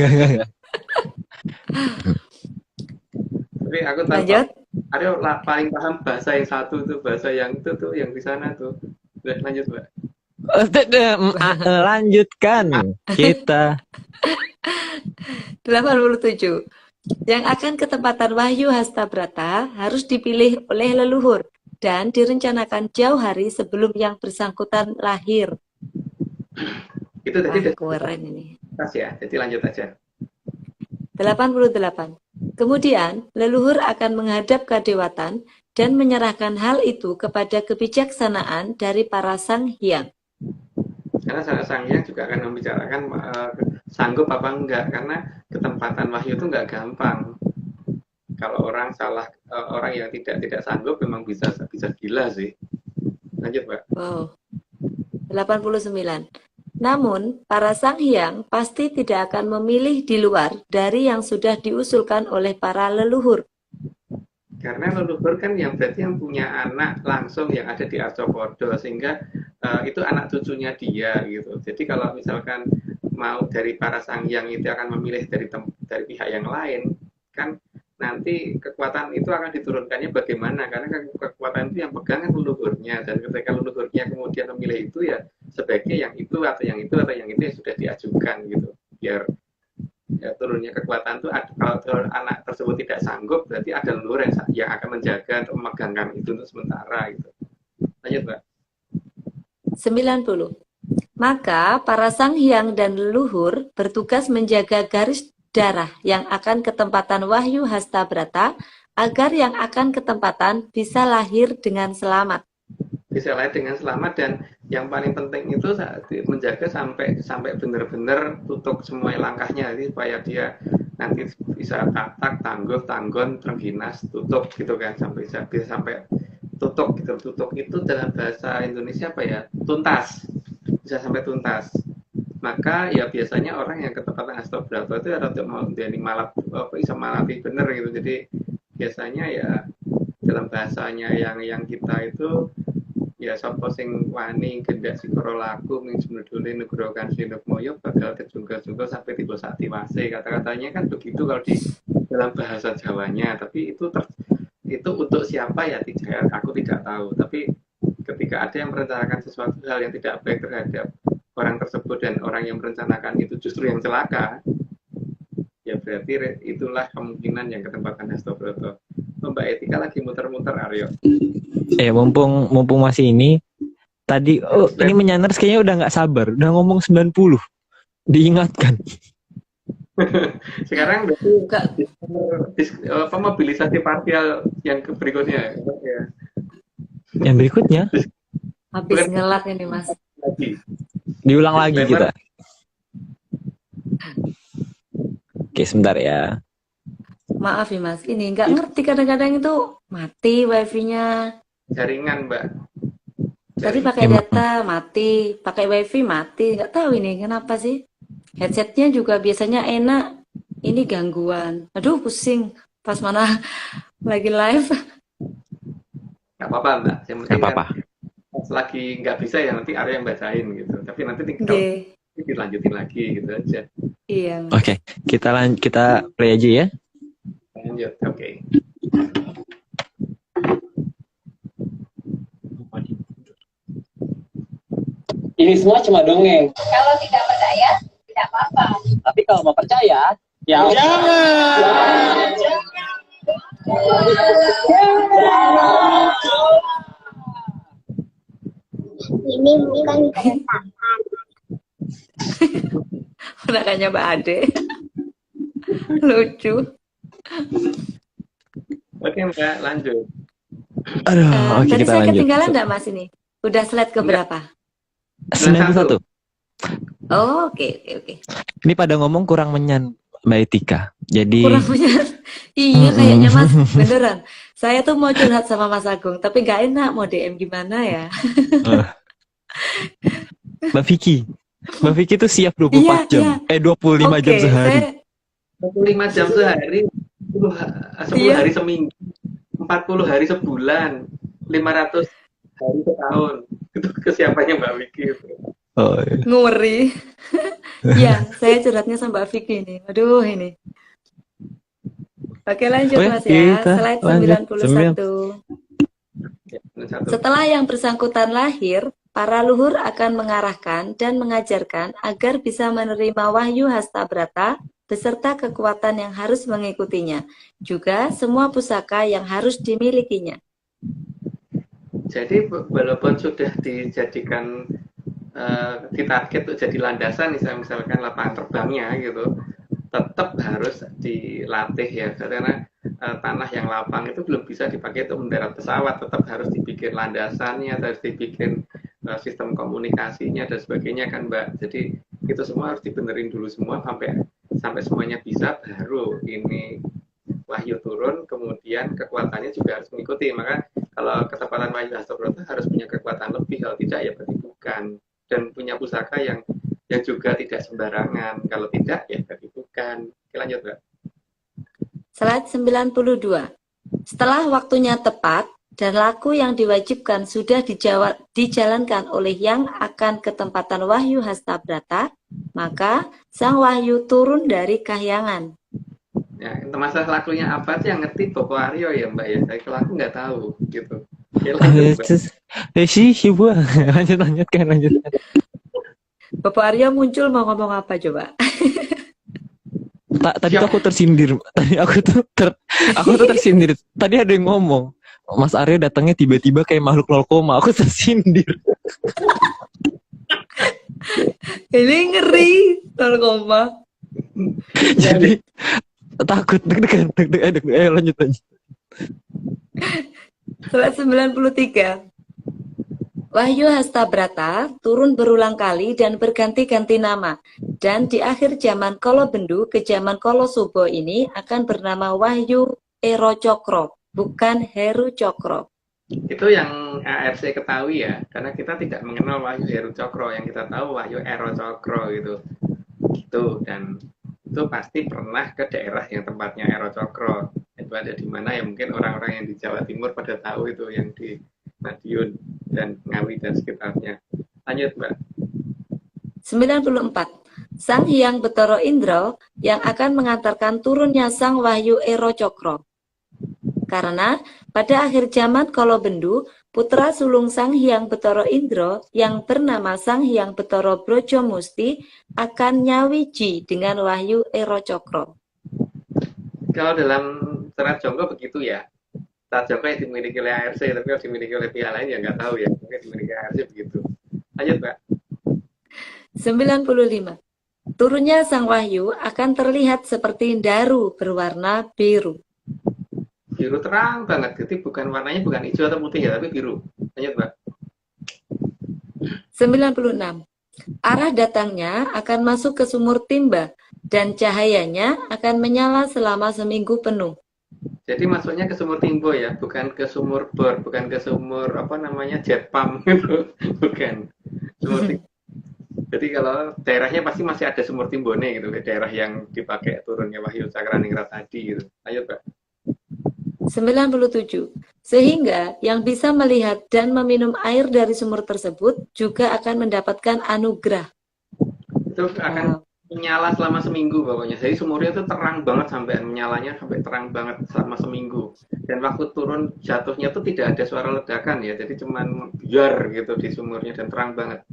Tapi aku tahu Lanjut. Aryo paling paham bahasa yang satu tuh, bahasa yang itu tuh, yang di sana tuh. Udah, lanjut, Mbak. Lanjutkan kita. 87. Yang akan ketempatan Wahyu Hastabrata harus dipilih oleh leluhur dan direncanakan jauh hari sebelum yang bersangkutan lahir. Itu tadi keren ini. ya, jadi lanjut aja. 88. Kemudian, leluhur akan menghadap kadewatan dan menyerahkan hal itu kepada kebijaksanaan dari para sang hyang. Karena sang hyang juga akan membicarakan sanggup apa enggak, karena ketempatan wahyu itu enggak gampang. Kalau orang salah, orang yang tidak sanggup memang bisa gila sih. Lanjut, Mbak. Wow. 89. Namun, para sang hyang pasti tidak akan memilih di luar dari yang sudah diusulkan oleh para leluhur. Karena leluhur kan yang berarti yang punya anak langsung yang ada di Arcopodo, sehingga itu anak cucunya dia gitu. Jadi kalau misalkan mau dari para sang hyang itu akan memilih dari pihak yang lain, kan nanti kekuatan itu akan diturunkannya bagaimana? Karena kekuatan itu yang pegang kan leluhurnya, dan ketika leluhurnya kemudian memilih itu, ya sebaiknya yang itu atau yang itu atau yang itu yang sudah diajukan gitu, biar ya, turunnya kekuatan itu kalau anak tersebut tidak sanggup, berarti ada leluhur yang akan menjaga atau memegangkan itu untuk sementara gitu. Lanjut, Mbak. 90. Maka para sang hyang dan leluhur bertugas menjaga garis darah yang akan ketempatan Wahyu Hastabrata agar yang akan ketempatan bisa lahir dengan selamat. Bisa lahir dengan selamat, dan yang paling penting itu menjaga sampai benar-benar tutup semua langkahnya, jadi supaya dia nanti bisa tatak, tanggon, terengginas, tutup gitu kan, sampai bisa sampai tutup gitu. Tutup itu dalam bahasa Indonesia apa ya? Tuntas. Bisa sampai tuntas. Maka ya biasanya orang yang ketempatan Hastabrata itu ada untuk menjadi bisa malapi bener gitu. Jadi biasanya ya dalam bahasanya yang kita itu ya sapa sing wani gendak sikara laku ming semedule negara kan sinukmoyo bakal kejungkel-jungkel sampai tiba sakti wase. Kata-katanya kan begitu kalau di dalam bahasa Jawanya, tapi itu untuk siapa ya aku tidak tahu. Tapi ketika ada yang merencanakan sesuatu hal yang tidak baik terhadap orang tersebut dan orang yang merencanakan itu justru yang celaka, ya berarti itulah kemungkinan yang ketempatan Hastabrata. Mbak Etika lagi muter-muter, Aryo. Mumpung masih ini tadi ini menyanders kayaknya udah nggak sabar, udah ngomong 90. Diingatkan. Sekarang berarti mobilisasi parsial yang berikutnya ya. Yang berikutnya Habis ngelak ini Mas. diulang lagi kita. Oke, sebentar ya. Maaf ya Mas, ini nggak ngerti kadang-kadang itu mati wifi-nya. Jaringan, Mbak. Tadi pakai data mati, pakai wifi mati, nggak tahu ini kenapa sih. Headsetnya juga biasanya enak, ini gangguan. Aduh pusing, pas mana lagi live. Nggak apa-apa, Mbak. Yang penting Nggak apa-apa. Pas lagi nggak bisa ya nanti Aryo yang bacain gitu. Tapi nanti tinggal dilanjutin lagi gitu aja. Iya. Oke, kita play aja ya. Lanjut, oke. Ini semua cuma dongeng. Kalau tidak percaya, tidak apa-apa. Tapi kalau mau percaya, ya jangan. Ini bukan keretakan. Ponakannya Mbak Ade. Lucu. Oke Mbak, lanjut. Aduh, oke Tadi kita saya lanjut. ketinggalan nggak Mas ini? Udah slide ke berapa? 91. Oh, oke. Ini pada ngomong kurang menyan Mbak Etika. Jadi Kurang punya. Iya kayaknya Mas, beneran. Saya tuh mau curhat sama Mas Agung, tapi nggak enak mau DM gimana ya? Mbak Vicky tuh siap 24 Iya, jam. iya. 25 jam Oke, sehari. saya 25 jam sehari, 10 Iya. hari seminggu, 40 hari sebulan, 500 hari setahun. Itu kesiapannya Mbak Vicky itu. Oh, iya. ngeri. Ya, saya curhatnya sama Mbak Vicky ini. Aduh, ini. Oke, lanjut Oke, Mas ya. kita Slide lanjut. 91. Ya, satu. Setelah yang bersangkutan lahir, para luhur akan mengarahkan dan mengajarkan agar bisa menerima wahyu Hastabrata beserta kekuatan yang harus mengikutinya. Juga semua pusaka yang harus dimilikinya. Jadi walaupun sudah dijadikan ditarget untuk jadi landasan, misalkan lapangan terbangnya gitu, tetap harus dilatih ya, karena tanah yang lapang itu belum bisa dipakai untuk mendarat pesawat, tetap harus dibikin landasannya, harus dibikin sistem komunikasinya dan sebagainya kan Mbak. Jadi itu semua harus dibenerin dulu semua sampai semuanya bisa, baru ini wahyu turun, kemudian kekuatannya juga harus mengikuti. Maka kalau ketepatan wahyu Hastabrata harus punya kekuatan lebih, kalau tidak ya berarti bukan, dan punya pusaka yang juga tidak sembarangan, kalau tidak ya berarti bukan. Oke, lanjut Mbak. Slide 92. Setelah waktunya tepat dan laku yang diwajibkan sudah dijalankan oleh yang akan ketempatan wahyu Hastabrata, maka sang wahyu turun dari kahyangan. Ya, masalah lakunya apa sih yang ngerti Bopo Aryo ya Mbak ya? Saya kalau aku nggak tahu gitu. Oke, lanjut Mbak. Si buah. Lanjutkan. Bapak Arya muncul mau ngomong apa coba? Tadi tuh aku tersindir. Aku tuh tersindir. Tadi ada yang ngomong, Mas Aryo datangnya tiba-tiba kayak makhluk 0, aku tersindir. Ini ngeri, 0, Jadi takut deg-degan. Lanjut. Slide 93. Wahyu Hastabrata turun berulang kali dan berganti-ganti nama. Dan di akhir zaman Kolo Bendu ke zaman Kolo Subo ini akan bernama Wahyu Ero Cokro, bukan Heru Cokro. Itu yang ARC ketahui ya, karena kita tidak mengenal Wahyu Heru Cokro, yang kita tahu Wahyu Ero Cokro gitu. Dan itu pasti pernah ke daerah yang tempatnya Ero Cokro. Itu ada di mana ya, mungkin orang-orang yang di Jawa Timur pada tahu itu, yang di Madiun dan Ngawi dan sekitarnya. Lanjut Mbak. 94. Sang Hyang Betara Indra yang akan mengantarkan turunnya Sang Wahyu Ero Cokro. Karena pada akhir zaman Kolo Bendu, putra sulung Sang Hyang Betara Indra yang bernama Sang Hyang Betara Brojo Musti akan nyawiji dengan Wahyu Ero Cokro. Kalau dalam Serat Jonggo begitu ya. Serat Jonggo yang dimiliki oleh ARC, tapi kalau dimiliki oleh pihak lain ya nggak tahu ya. Mungkin dimiliki ARC begitu. Lanjut Mbak. 95. Turunnya Sang Wahyu akan terlihat seperti daru berwarna biru. Biru terang banget, jadi warnanya bukan hijau atau putih ya, tapi biru. Lanjut Mbak. 96. Arah datangnya akan masuk ke sumur timba dan cahayanya akan menyala selama seminggu penuh. Jadi masuknya ke sumur Timbo ya, bukan ke sumur bor, bukan ke sumur jet pump gitu, bukan. Sumur Timbo. Jadi kalau daerahnya pasti masih ada sumur Timbone gitu, daerah yang dipakai turunnya Wahyu Cakraningrat tadi gitu. Lanjut Pak. 97. Sehingga yang bisa melihat dan meminum air dari sumur tersebut juga akan mendapatkan anugerah. Itu akan menyala selama seminggu pokoknya. Jadi sumurnya itu terang banget, sampai menyalanya sampai terang banget selama seminggu. Dan waktu turun jatuhnya itu tidak ada suara ledakan ya. Jadi cuman biar gitu di sumurnya dan terang banget.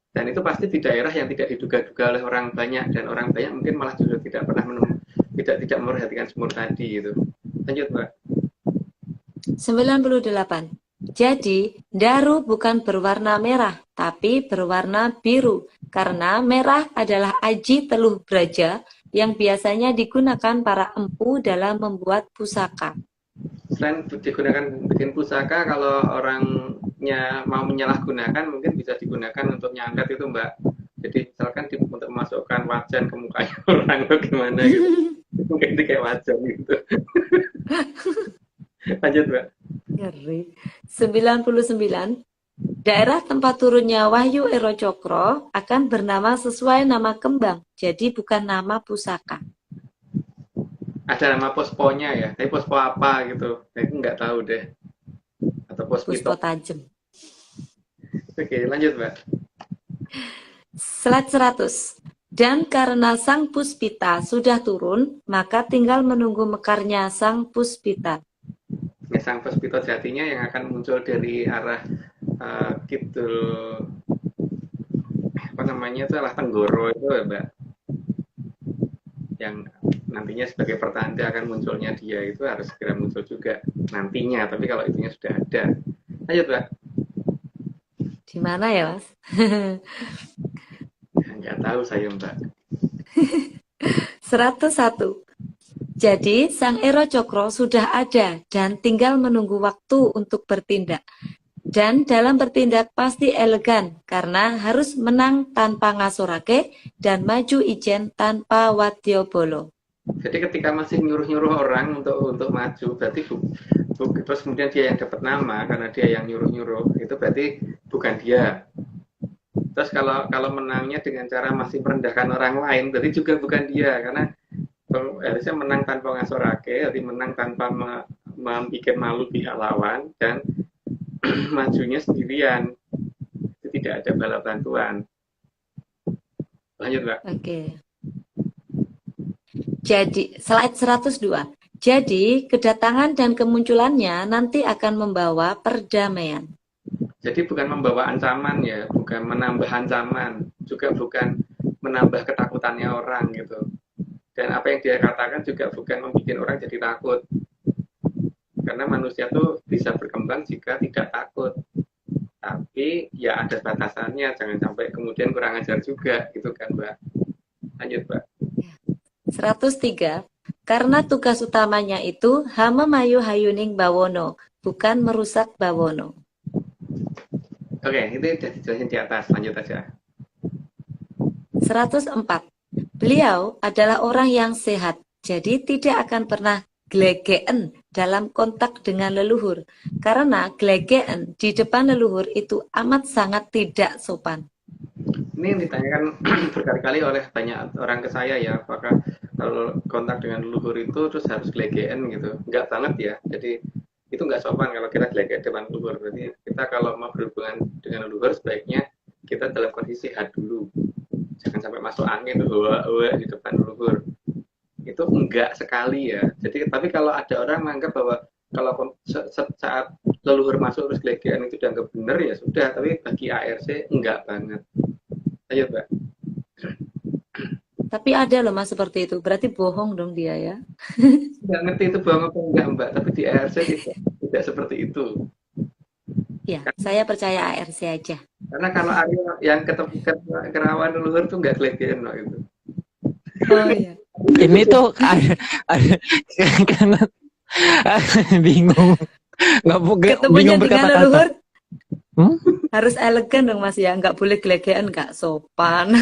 Dan itu pasti di daerah yang tidak diduga-duga oleh orang banyak, dan orang banyak mungkin malah juga tidak pernah tidak memperhatikan sumur tadi gitu. Lanjut Mbak. 98. Jadi, daru bukan berwarna merah, tapi berwarna biru, karena merah adalah aji teluh braja yang biasanya digunakan para empu dalam membuat pusaka. Selain digunakan bikin pusaka, kalau orangnya mau menyalahgunakan mungkin bisa digunakan untuk nyantet itu, Mbak. Jadi misalkan untuk memasukkan wajan ke mukanya orang atau gimana gitu. Mungkin itu kayak wajan gitu. Lanjut, Mbak. Ngeri. 99. Daerah tempat turunnya Wahyu Ero Cokro akan bernama sesuai nama kembang, jadi bukan nama pusaka. Ada nama posponya ya, tapi pospo apa gitu. Saya nggak tahu deh. Atau Puspo pospito. tajem. Oke, lanjut, Mbak. Slide 100. Dan karena sang puspita sudah turun, maka tinggal menunggu mekarnya sang puspita. Ya, sang pospito jatinya yang akan muncul dari arah kidul, apa namanya itu, arah Tenggoro itu ya, Mbak. Yang nantinya sebagai pertanda akan munculnya dia itu harus segera muncul juga nantinya, tapi kalau itunya sudah ada. Lanjut, Mbak. Di mana ya, Mas? Nggak tahu saya, Mbak. 101. Jadi, sang Ero Cokro sudah ada dan tinggal menunggu waktu untuk bertindak. Dan dalam bertindak pasti elegan karena harus menang tanpa ngasorake dan maju ijen tanpa wadya bolo. Jadi ketika masih nyuruh-nyuruh orang untuk maju, berarti terus kemudian dia yang dapat nama karena dia yang nyuruh-nyuruh, itu berarti bukan dia. Terus kalau menangnya dengan cara masih merendahkan orang lain, berarti juga bukan dia, karena harusnya menang tanpa ngasorake, jadi menang tanpa membuat malu pihak lawan, dan majunya sendirian. Itu tidak ada bala bantuan. Lanjut, Mbak. Oke. Jadi, slide 102. Jadi, kedatangan dan kemunculannya nanti akan membawa perdamaian. Jadi bukan membawa ancaman ya, bukan menambah ancaman, juga bukan menambah ketakutannya orang gitu. Dan apa yang dia katakan juga bukan membuat orang jadi takut. Karena manusia tuh bisa berkembang jika tidak takut. Tapi ya ada batasannya, jangan sampai kemudian kurang ajar juga gitu kan, Mbak. Lanjut, Mbak. 103. Karena tugas utamanya itu hama mayu hayuning bawono, bukan merusak bawono. Oke, itu udah dijelasin di atas, lanjut aja. 104. Beliau adalah orang yang sehat, jadi tidak akan pernah glegeen dalam kontak dengan leluhur. Karena glegeen di depan leluhur itu amat sangat tidak sopan. Ini ditanyakan berkali-kali oleh banyak orang ke saya ya, apakah kalau kontak dengan leluhur itu terus harus glegeen gitu. Enggak banget ya, jadi itu nggak sopan kalau kita glegek depan leluhur. Berarti kita kalau mau berhubungan dengan leluhur sebaiknya kita dalam kondisi sehat dulu. Jangan sampai masuk angin di depan leluhur. Itu enggak sekali ya. Jadi tapi kalau ada orang menganggap bahwa kalau saat leluhur masuk terus gelegean itu dianggap benar ya sudah, tapi bagi ARC enggak banget. Ayo, Mbak. Tapi ada loh Mas seperti itu, berarti bohong dong dia ya. Enggak ngerti itu bohong apa enggak, Mbak, tapi di ARC tidak seperti itu. Ya, saya percaya ARC aja. Karena kalau Aryo yang kerawan leluhur tuh enggak gelegean loh itu. Oh iya. Ini tuh ada karena bingung. Ketemunya Bingung dengan berkata-kata. leluhur harus elegan dong Mas ya, nggak boleh gelegean, nggak sopan.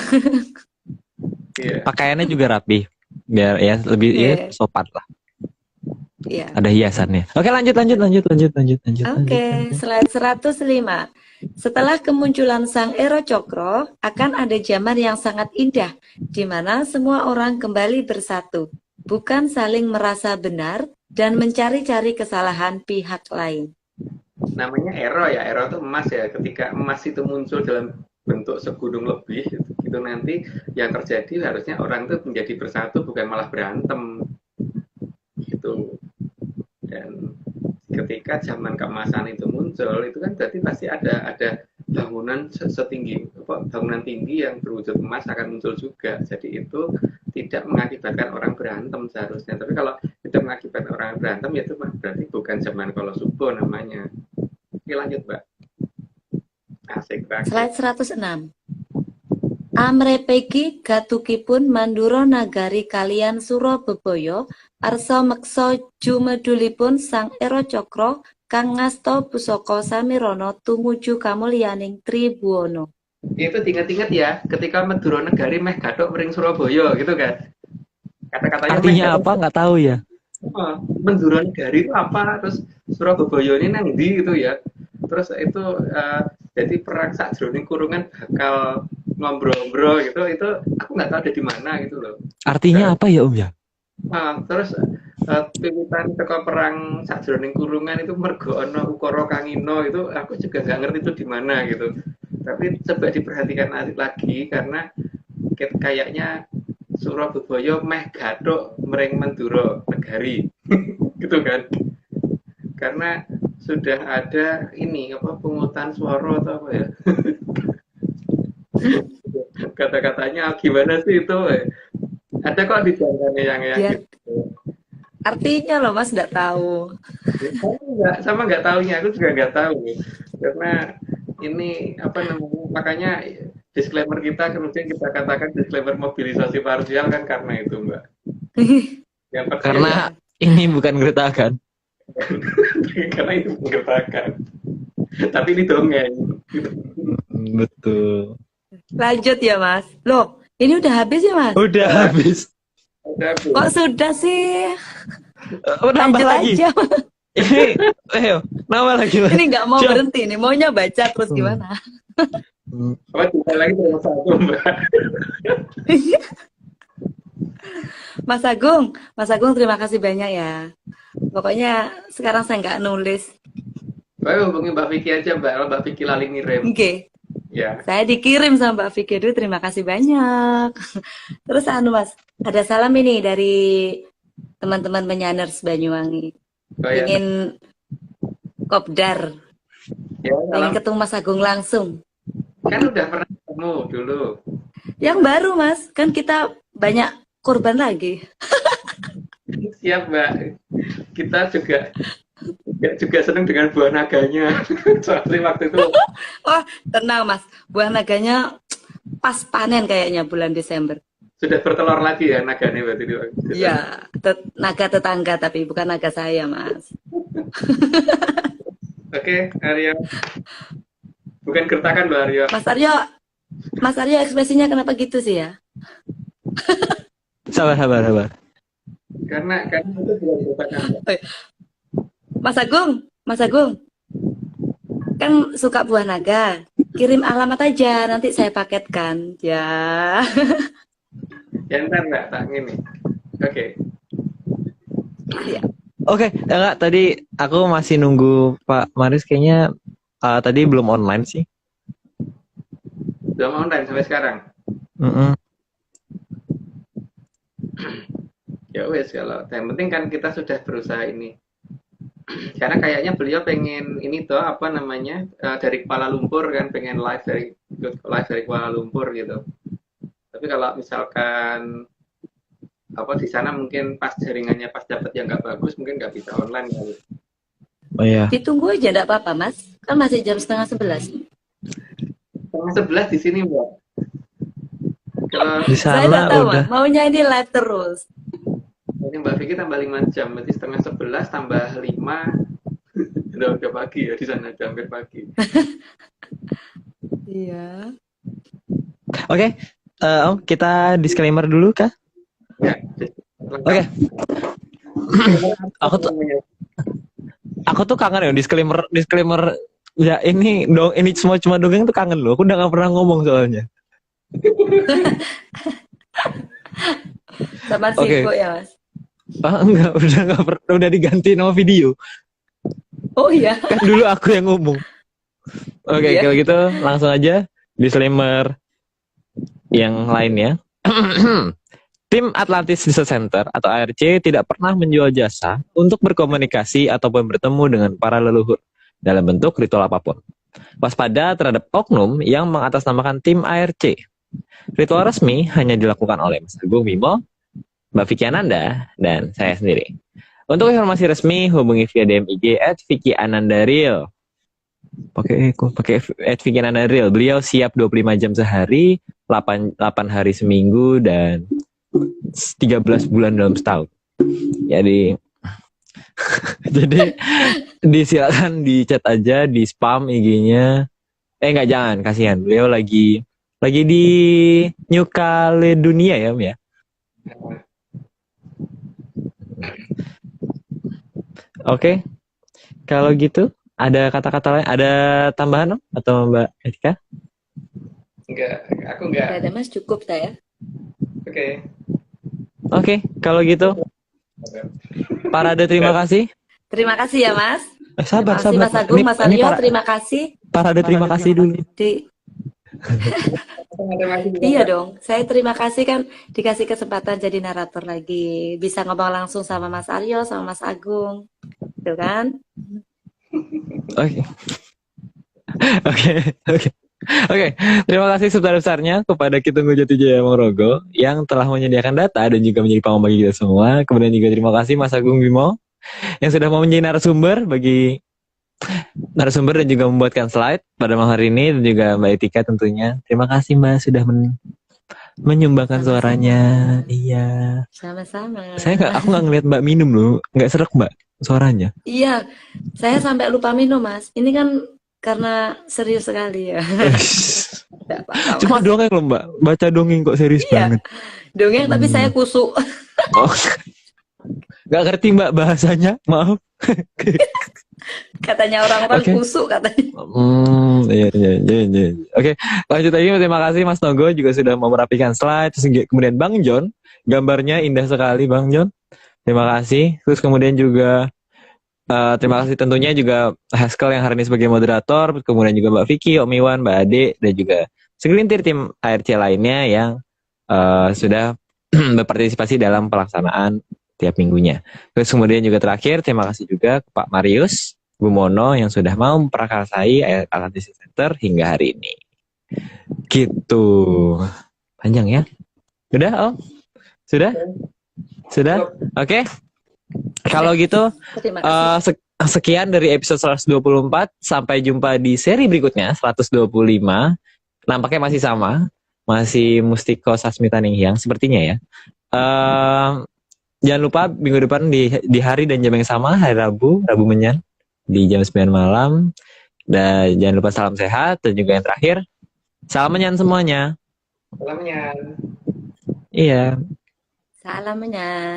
Iya. Pakaiannya juga rapi, biar ya lebih ya sopan lah. Iya. Ada hiasannya. Oke, lanjut. Oke, slide 105. Setelah kemunculan sang Ero Cokro, akan ada zaman yang sangat indah, di mana semua orang kembali bersatu, bukan saling merasa benar dan mencari-cari kesalahan pihak lain. Namanya Ero ya, Ero itu emas ya. Ketika emas itu muncul dalam bentuk segunung lebih, itu nanti yang terjadi harusnya orang itu menjadi bersatu, bukan malah berantem. Gitu. Dan ketika zaman keemasan itu muncul, itu kan berarti pasti ada bangunan setinggi, bangunan tinggi yang berwujud emas akan muncul juga. Jadi itu tidak mengakibatkan orang berantem seharusnya. Tapi kalau itu mengakibatkan orang berantem, ya itu berarti bukan zaman kalau subuh namanya. Oke, lanjut, Mbak. Asik banget. Slide 106. Amrepeki gatukipun Mandura nagari kalian Suro Beboyo arsa meksa jumedulipun Sang Ero Cokro kang ngasta pusaka Samirono tumuju kamulyaning Tribuwana. Itu diingat-ingat ya, ketika Madura Negari meh gathuk mring Surabaya gitu kan. Kata-katanya Artinya meh apa nggak tahu ya. Madura Negari itu apa, terus Surabaya ini nang ndi gitu ya. Terus itu jadi perang sakjroning kurungan bakal ngombro-ombro gitu, itu aku nggak tahu ada di mana gitu loh. Artinya apa ya Om ya? Terus piwitan teko perang sakjroning kurungan itu mergo ana ukara kangino, itu aku juga nggak ngerti itu di mana gitu. Tapi coba diperhatikan lagi karena kayaknya Surabaya meh gathuk mring Mandura Negari gitu kan. Karena sudah ada ini apa pungutan suara atau apa ya. Kata-katanya gimana sih itu? Ada kok di jangannya yang Ya. gitu. Artinya loh Mas nggak tahu. Sama nggak tahunya, aku juga nggak tahu karena ini apa namanya, makanya disclaimer kita kemudian kita katakan disclaimer mobilisasi parsial kan karena itu Mbak. Yang pertama, Karena ini bukan gertakan. karena itu menggertakan. Tapi ini dongeng. Betul. Lanjut ya Mas. Loh, ini udah habis ya Mas? Udah habis. Kok sudah sih? Nambah Lanjut lagi. aja. Ini, ayo, nambah lagi. Ini nggak mau Jom. berhenti nih. Maunya baca terus gimana? Apa juga lagi terus satu Mbak. Mas Agung terima kasih banyak ya. Pokoknya sekarang saya nggak nulis. Baik, hubungi Mbak Vicky aja Mbak, kalau Mbak Vicky lali ngirim. Oke. Ya. Saya dikirim sama Mbak Vicky dulu, terima kasih banyak. Terus Mas, ada salam ini dari teman-teman penyaners Banyuwangi. Oh, ya. Ingin kopdar, Ya, ingin ketemu Mas Agung langsung. kan udah pernah ketemu dulu. Yang baru Mas, kan kita banyak korban lagi. Siap Mbak. Kita juga senang dengan buah naganya. Soalnya waktu itu Oh, tenang Mas, buah naganya pas panen kayaknya bulan Desember. sudah bertelur lagi ya naganya berarti itu. Iya, naga tetangga tapi bukan naga saya Mas. Oke, Aryo. Bukan gertakan Mbak Aryo. Mas Aryo ekspresinya kenapa gitu sih ya? Sabar. Karena itu bukan gertakan. Mbak. Mas Agung, kan suka buah naga. Kirim alamat aja, nanti saya paketkan. Ya. Ya ntar Mbak, tak gini. Oke. Ya. Oke, enggak, tadi aku masih nunggu Pak Maris kayaknya tadi belum online sih. Udah mau online sampai sekarang. Ya wes, kalau yang penting kan kita sudah berusaha ini. Karena kayaknya beliau pengen ini tuh apa namanya dari Kuala Lumpur kan, pengen live dari Kuala Lumpur gitu. Tapi kalau misalkan apa di sana mungkin pas jaringannya pas dapat yang nggak bagus mungkin nggak bisa online kali. Oh iya. Ditunggu aja enggak apa-apa, Mas. Kan masih jam 10:30. 11 di sini Mbak. Kalau Di Saya sana enggak tahu, udah. Mas. Maunya ini live terus. ini Mbak Vicky tambah 5 jam, berarti 10:30 tambah 5 udah pagi ya di sana, udah hampir pagi. Iya. Oke, Om, kita disclaimer dulu kah? Ya. Oke. Aku tuh kangen ya disclaimer ya ini semua cuma dongeng tuh kangen loh. Aku udah gak pernah ngomong soalnya. Sama Oke. sibuk ya, Mas. Enggak, udah diganti nama video. Oh iya. Kan dulu aku yang ngomong. Oke, Iya. kalau gitu langsung aja disclaimer yang lainnya. Tim Atlantis Research Center atau ARC tidak pernah menjual jasa untuk berkomunikasi ataupun bertemu dengan para leluhur dalam bentuk ritual apapun. Waspada terhadap oknum yang mengatasnamakan tim ARC. Ritual resmi hanya dilakukan oleh Mas Agung Bimo, Mbak Vicky Ananda, dan saya sendiri. Untuk informasi resmi hubungi via DM IG @VickyAnandaReal. Pakai @vicky_real. Beliau siap 25 jam sehari, 8 hari seminggu, dan 13 bulan dalam setahun. Jadi jadi disilakan di chat aja, di spam IG-nya. Enggak, jangan, kasihan. Beliau lagi di New Caledonia ya, Om ya. Oke. Kalau gitu, ada kata-kata lain, ada tambahan Om atau Mbak Etika? Enggak, aku enggak. Nggak ada Mas, cukup saya. Oke. Kalau gitu, Parade terima kasih. Terima kasih ya Mas. Sabar. Terima kasih Mas Agung, Mas Aryo, terima kasih. Parade terima kasih dulu. Iya dong, saya terima kasih kan dikasih kesempatan jadi narator lagi. Bisa ngomong langsung sama Mas Aryo, sama Mas Agung. Tuh kan? Oke. Terima kasih sebesar-besarnya kepada Kitunggu Jati Jaya Mongrogo yang telah menyediakan data dan juga menjadi pengomong bagi kita semua. Kemudian juga terima kasih Mas Agung Bimo yang sudah mau menjadi narasumber dan juga membuatkan slide pada malam hari ini, dan juga Mbak Etika tentunya. Terima kasih Mbak sudah menyumbangkan suaranya. Iya. Sama-sama. Aku nggak ngeliat Mbak minum loh, nggak serak Mbak suaranya. Iya, saya sampai lupa minum Mas. Ini kan karena serius sekali ya. Cuma dongeng loh Mbak, baca dongeng kok serius banget. Dongeng tapi saya kusuk. Gak ngerti Mbak bahasanya, maaf. Katanya orang-orang kusuk katanya. Iya. Oke, lanjut lagi. Terima kasih Mas Nogo juga sudah mau merapikan slide. Terus kemudian Bang John, gambarnya indah sekali Bang John. Terima kasih. Terus kemudian juga terima kasih tentunya juga Haskell yang hari ini sebagai moderator. Kemudian juga Mbak Vicky, Om Iwan, Mbak Ade, dan juga segelintir tim ARC lainnya yang sudah berpartisipasi dalam pelaksanaan tiap minggunya. Terus kemudian juga terakhir, terima kasih juga ke Pak Marius Bumono yang sudah mau memprakarsai Atlantis Center hingga hari ini. Gitu. Panjang ya? Sudah, Om? Sudah? Oke. Kalau gitu, sekian dari episode 124. Sampai jumpa di seri berikutnya, 125. Nampaknya masih sama. Masih Mustiko Sasmita Ninghyang, sepertinya ya. Jangan lupa minggu depan di hari dan jam yang sama, hari Rabu Menyan di jam 9 malam. Dan jangan lupa salam sehat, dan juga yang terakhir, salam menyan semuanya. Salam menyan. Iya. Salam menyan.